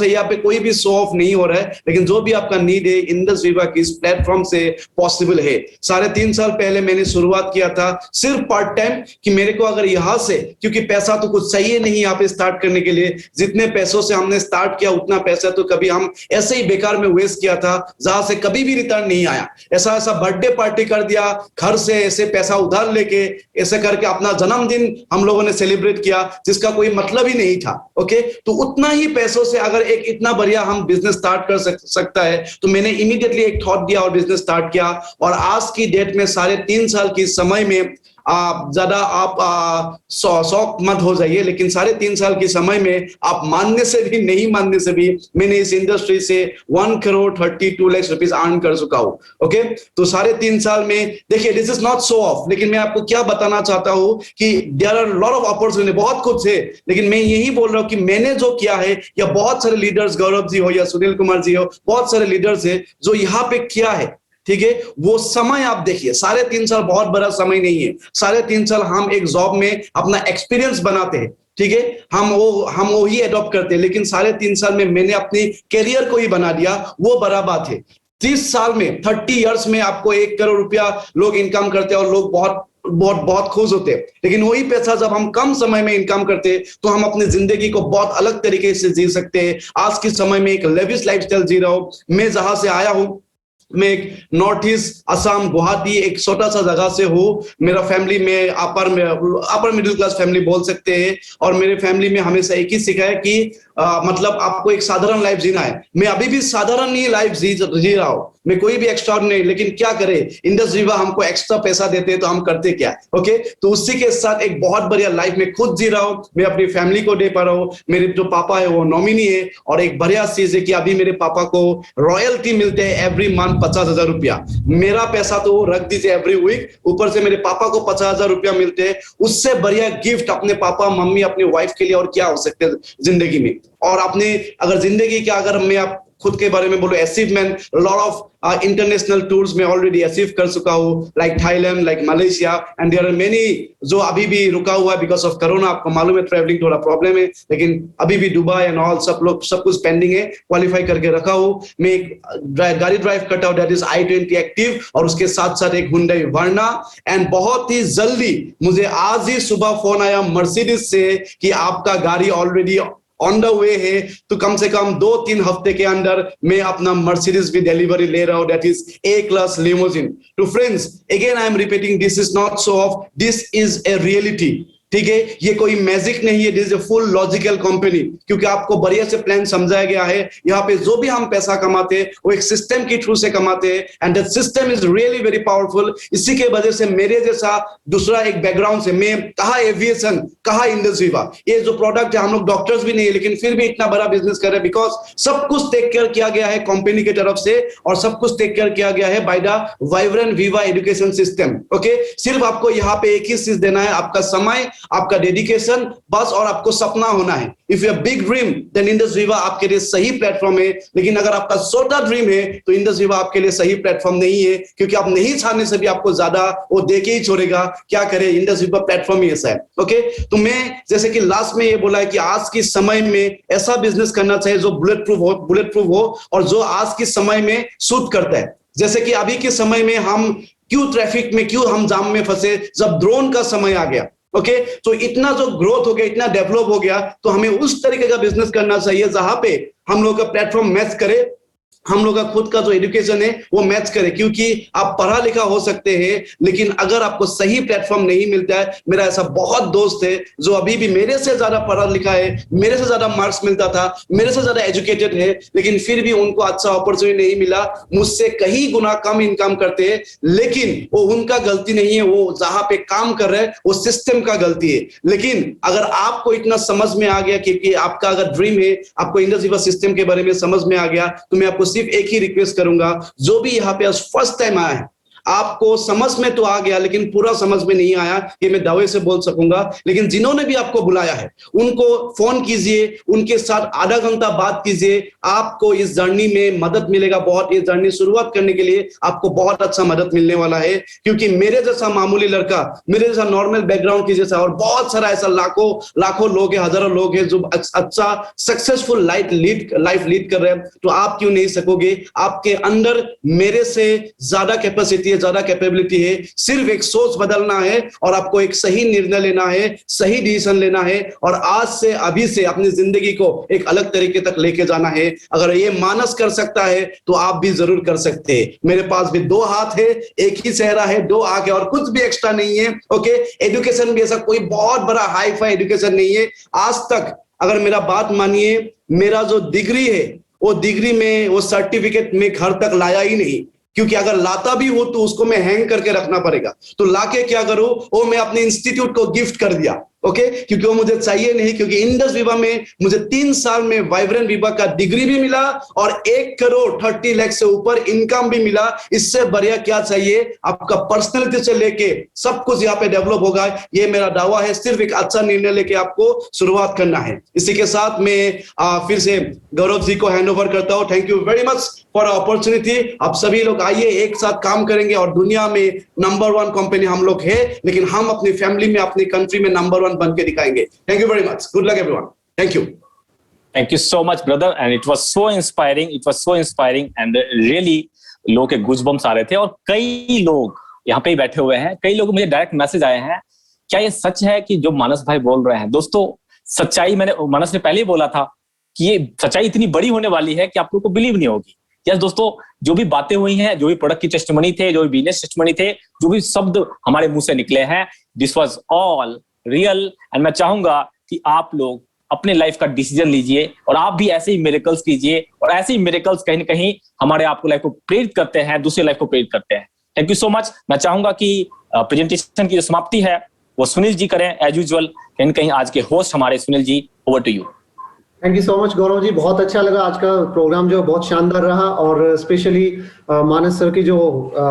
यहाँ पे कोई भी शो ऑफ नहीं हो रहा है, लेकिन जो भी आपका नीड है इंडस वीवा की इस प्लेटफॉर्म से पॉसिबल है। 3.5 साल पहले मैंने शुरुआत किया था सिर्फ पार्ट टाइम, कि मेरे को अगर यहाँ से, क्योंकि पैसा तो कुछ चाहिए नहीं यहाँ पे स्टार्ट करने के लिए, जितने पैसों से हमने स्टार्ट किया उतना पैसा तो कभी हम ऐसे ही बेकार में वेस्ट किया था, जहां से कभी भी रिटर्न नहीं आया। ऐसा बर्थडे पार्टी कर दिया, घर से ऐसे पैसा उधार लेके, ऐसे करके अपना जन्मदिन हम लोगों ने सेलिब्रेट किया जिसका कोई मतलब ही नहीं था। ओके, तो उतना ही पैसों से अगर एक इतना बढ़िया हम बिजनेस स्टार्ट कर सकता है, तो मैंने इमीडिएटली एक थॉट दिया और बिजनेस स्टार्ट किया। और आज की डेट में 3.5 साल की समय में ज्यादा आप शौक मत हो जाइए, लेकिन 3.5 साल की समय में आप मानने से भी नहीं मानने से भी मैंने इस इंडस्ट्री से 1,32 लाख रुपीस अर्न कर चुका हूं। ओके, तो 3.5 साल में देखिए, this is not show off, लेकिन मैं आपको क्या बताना चाहता हूं कि there are lot of opportunity, बहुत कुछ है, लेकिन मैं यही बोल रहा हूं कि मैंने जो किया है, या बहुत सारे लीडर्स, गौरव जी हो या सुनील कुमार जी हो, बहुत सारे लीडर्स है जो यहाँ पे किया है, ठीक है। वो समय आप देखिए, 3.5 साल बहुत बड़ा समय नहीं है। 3.5 साल हम एक जॉब में अपना एक्सपीरियंस बनाते हैं, ठीक है, हम वो ही एडॉप्ट करते हैं, लेकिन 3.5 साल में मैंने अपनी कैरियर को ही बना दिया, वो बड़ा बात है। 30 साल में, 30 इयर्स में आपको 1 करोड़ रुपया लोग इनकम करते हैं और लोग बहुत खुश होते हैं, लेकिन वही पैसा जब हम कम समय में इनकम करते हैं तो हम अपनी जिंदगी को बहुत अलग तरीके से जी सकते हैं। आज के समय में एक लेविश लाइफस्टाइल जी रहा हूं। मैं जहां से आया हूं, मैं एक नॉर्थ ईस्ट असम गुवाहाटी एक छोटा सा जगह से हूँ। मेरा फैमिली में अपर मिडिल क्लास फैमिली बोल सकते हैं, और मेरे फैमिली में हमेशा एक ही सिखाया कि मतलब आपको एक साधारण लाइफ जीना है। मैं अभी भी साधारण ही लाइफ जी रहा हूँ, मैं कोई भी एक्स्ट्रा नहीं, लेकिन क्या करें, इंडस विवा हमको एक्स्ट्रा पैसा देते हैं तो हम करते क्या, ओके। तो उसी के साथ एक बहुत बढ़िया लाइफ में खुद जी रहा हूँ, मैं अपनी फैमिली को दे पा रहा हूँ। मेरे जो पापा है वो नॉमिनी है, और एक बढ़िया चीज है कि अभी मेरे पापा को रॉयल्टी मिलते हैं एवरी मंथ 50,000 रुपया। मेरा पैसा तो रख दीजिए एवरी वीक, ऊपर से मेरे पापा को 50,000 रुपया मिलते हैं। उससे बढ़िया गिफ्ट अपने पापा मम्मी अपनी वाइफ के लिए और क्या हो सकते हैं जिंदगी में। और अपने अगर जिंदगी के अगर मैं आप खुद के बारे में बोलो, achievement, lot of international tours में ऑलरेडी अचीव कर चुका हूँ, like Thailand, like Malaysia, and there are many जो अभी भी रुका हुआ है बिकॉज ऑफ कोरोना। आपको मालूम है ट्रैवलिंग थोड़ा प्रॉब्लम है, लेकिन अभी भी दुबई एंड ऑल सब कुछ पेंडिंग है, क्वालिफाई करके रखा हूँ। मैं एक गाड़ी ड्राइव करता हूँ, दैट इज i20 एक्टिव, और उसके साथ साथ एक हुंडई वर्ना। एंड बहुत ही जल्दी मुझे आज ही सुबह फोन आया मर्सिडीज से कि आपका गाड़ी ऑलरेडी ऑन द वे है, तो कम से कम 2-3 हफ्ते के अंदर मैं अपना मर्सिडीज भी डिलीवरी ले रहा हूं, दैट इज A-class लिमोजिन। तो friends, again I am repeating, this is not show of, this is a reality, ठीक है। ये कोई मैजिक नहीं है, this is a full logical company, क्योंकि आपको बढ़िया से प्लान समझाया गया है। यहाँ पे जो भी हम पैसा कमाते हैं वो एक सिस्टम के थ्रू से कमाते हैं, and that system is really very powerful. इसी के वजह से मेरे जैसा दूसरा एक बैकग्राउंड से, मैं कहा एविएशन, कहा इंडस विवा, ये जो प्रोडक्ट है, हम लोग डॉक्टर्स भी नहीं है, लेकिन फिर भी इतना बड़ा बिजनेस कर रहे हैं बिकॉज सब कुछ टेक केयर किया गया है कंपनी की तरफ से, और सब कुछ टेक केयर किया गया है बाय द वाइब्रेंट विवा एजुकेशन सिस्टम। ओके, सिर्फ आपको यहाँ पे एक ही चीज देना है, आपका समय, आपका डेडिकेशन, बस, और आपको सपना होना है। If you have big dream then Indus Viva आपके लिए सही प्लेटफॉर्म है, लेकिन अगर आपका छोटा ड्रीम है तो इंडस विवा आपके लिए सही प्लेटफॉर्म नहीं है, क्योंकि आप नहीं चाहने से भी आपको ज्यादा वो देके ही छोड़ेगा। क्या करे, इंडस विवा प्लेटफॉर्म ही ऐसा है। ओके, तो मैं जैसे कि लास्ट में ये बोला है कि आज के समय में ऐसा बिजनेस करना चाहिए जो बुलेट प्रूफ हो और जो आज के समय में सूट करता है। जैसे कि अभी के समय में हम क्यों ट्रैफिक में, क्यों हम जाम में फंसे, जब ड्रोन का समय आ गया, ओके, तो इतना जो ग्रोथ हो गया, इतना डेवलप हो गया, तो हमें उस तरीके का बिजनेस करना चाहिए जहां पे हम लोग का प्लेटफॉर्म मैच करे, हम लोग का खुद का जो एजुकेशन है वो मैच करे। क्योंकि आप पढ़ा लिखा हो सकते हैं, लेकिन अगर आपको सही प्लेटफॉर्म नहीं मिलता है, मेरा ऐसा बहुत दोस्त है जो अभी भी मेरे से ज्यादा पढ़ा लिखा है, मेरे से ज्यादा मार्क्स मिलता था, मेरे से ज्यादा एजुकेटेड है, लेकिन फिर भी उनको अच्छा अपॉर्चुनिटी नहीं मिला, मुझसे कहीं गुना कम इनकम करते हैं, लेकिन वो उनका गलती नहीं है, वो जहां पे काम कर रहे हैं वो सिस्टम का गलती है। लेकिन अगर आपको इतना समझ में आ गया कि आपका अगर ड्रीम है, आपको इंडस विवा सिस्टम के बारे में समझ में आ गया, तो मैं आपको सिर्फ एक ही रिक्वेस्ट करूंगा, जो भी यहाँ पे फर्स्ट टाइम आया है, आपको समझ में तो आ गया लेकिन पूरा समझ में नहीं आया, ये मैं दावे से बोल सकूंगा, लेकिन जिन्होंने भी आपको बुलाया है उनको फोन कीजिए, उनके साथ आधा घंटा बात कीजिए, आपको इस जर्नी में मदद मिलेगा बहुत। ये जर्नी शुरुआत करने के लिए आपको बहुत अच्छा मदद मिलने वाला है, क्योंकि मेरे जैसा मामूली लड़का, मेरे जैसा नॉर्मल बैकग्राउंड की जैसा और बहुत सारा ऐसा लाखों लोग हैं, हजारों लोग हैं जो अच्छा सक्सेसफुल लाइफ लीड कर रहे हैं, तो आप क्यों नहीं सकोगे? आपके अंदर मेरे से ज्यादा कैपेसिटी, ज्यादा कैपेबिलिटी है, सिर्फ एक सोच बदलना है और आपको एक सही निर्णय लेना है, सही डिसीजन लेना है, और आज से अभी से अपनी जिंदगी को एक अलग तरीके तक लेके जाना है। अगर ये मानस कर सकता है तो आप भी जरूर कर सकते हैं। मेरे पास भी 2 हाथ है, एक ही चेहरा है, 2 आंखें और कुछ भी एक्स्ट्रा नहीं है। ओके, एजुकेशन भी ऐसा कोई बहुत बड़ा हाई फाई एजुकेशन नहीं है। आज तक अगर मेरा बात मानिए, मेरा जो डिग्री है वो डिग्री में, वो सर्टिफिकेट में घर तक लाया ही नहीं, क्योंकि अगर लाता भी हो तो उसको मैं हैंग करके रखना पड़ेगा। तो लाके क्या करूं, वो मैं अपने इंस्टीट्यूट को गिफ्ट कर दिया, ओके, क्योंकि वो मुझे चाहिए नहीं। क्योंकि इंडस विवा में मुझे 3 साल में वाइब्रेंट विवा का डिग्री भी मिला और 1 करोड़ 30 लाख से ऊपर इनकम भी मिला। इससे बढ़िया क्या चाहिए? आपका पर्सनैलिटी से लेके सब कुछ यहाँ पे डेवलप होगा, ये मेरा दावा है। सिर्फ एक अच्छा निर्णय लेके आपको शुरुआत करना है। इसी के साथ मैं फिर से गौरव जी को हैंड ओवर करता हूँ। Thank you very much for opportunity. आप सभी लोग आइए, एक साथ काम करेंगे और दुनिया में नंबर 1 कंपनी हम लोग है, लेकिन हम अपनी फैमिली में, अपनी कंट्री में नंबर 1 बन के दिखाएंगे। Thank you very much, good luck everyone, thank you. Thank you so much, brother, and it was so inspiring. It was so inspiring, and really लोगों के गूज़बम्स आ रहे थे। और कई लोग यहाँ पे ही बैठे हुए हैं, कई लोग मुझे डायरेक्ट मैसेज आए हैं, क्या ये सच है कि जो मानस भाई बोल रहे हैं? दोस्तों, सच्चाई मैंने, मानस ने पहले ही बोला था कि ये सच्चाई इतनी बड़ी होने वाली है कि आप लोगों को बिलीव नहीं होगी। यस दोस्तों, जो भी बातें हुई हैं, जो भी प्रोडक्ट की टेस्टिमनी थे, जो भी बिजनेस टेस्टिमनी थे, जो भी शब्द हमारे मुंह से निकले हैं, this was all real. And मैं चाहूंगा कि आप लोग अपने लाइफ का डिसीजन लीजिए और आप भी ऐसे ही मिरेकल्स कीजिए, और ऐसे ही मिरेकल्स कहीं ना कहीं हमारे आपको लाइफ को प्रेरित करते हैं, दूसरे लाइफ को प्रेरित करते हैं। Thank you so much. मैं चाहूंगा कि प्रेजेंटेशन की जो समाप्ति है वो सुनील जी करें एज यूजुअल। कहीं ना कहीं आज के होस्ट हमारे Sunil ji, over to you. Thank you so much Gaurav ji, बहुत अच्छा लगा आज का प्रोग्राम, जो बहुत शानदार रहा। और स्पेशली मानस सर की जो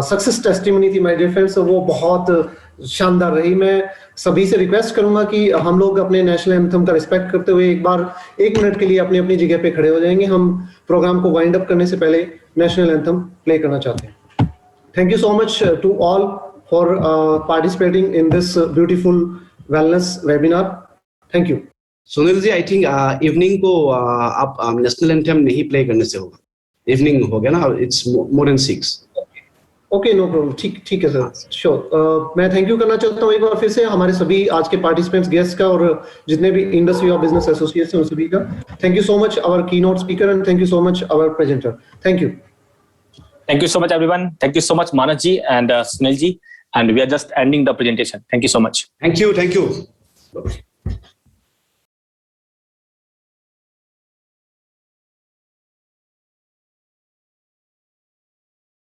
सक्सेस टेस्टिमनी थी माय डियर फ्रेंड्स, वो बहुत शानदार रही। मैं सभी से रिक्वेस्ट करूंगा कि हम लोग अपने नेशनल एंथम का रिस्पेक्ट करते हुए एक बार 1 मिनट के लिए अपनी अपनी जगह पे खड़े हो जाएंगे। हम प्रोग्राम को वाइंड अप करने से पहले नेशनल एंथम प्ले करना चाहते हैं। Thank you so much to all for participating in this beautiful wellness webinar. Thank you. Sunil ji, I think evening को आप नेशनल एंथम नहीं प्ले करने से होगा, इवनिंग हो गया ना, it's more than 6। Okay, no problem, ठीक है सर, श्योर। मैं थैंक यू करना चाहता हूँ एक बार फिर से हमारे सभी आज के पार्टिसिपेंट्स, गेस्ट का, और जितने भी इंडस्ट्री ऑफ बिजनेस एसोसिएट्स हैं उन सभी का। Thank you so much our keynote speaker, and thank you so much our presenter. Thank you. Thank you so much, everyone. Thank you so much, Manas ji and Sunil ji. And we are just ending the presentation. Thank you so much. Thank you.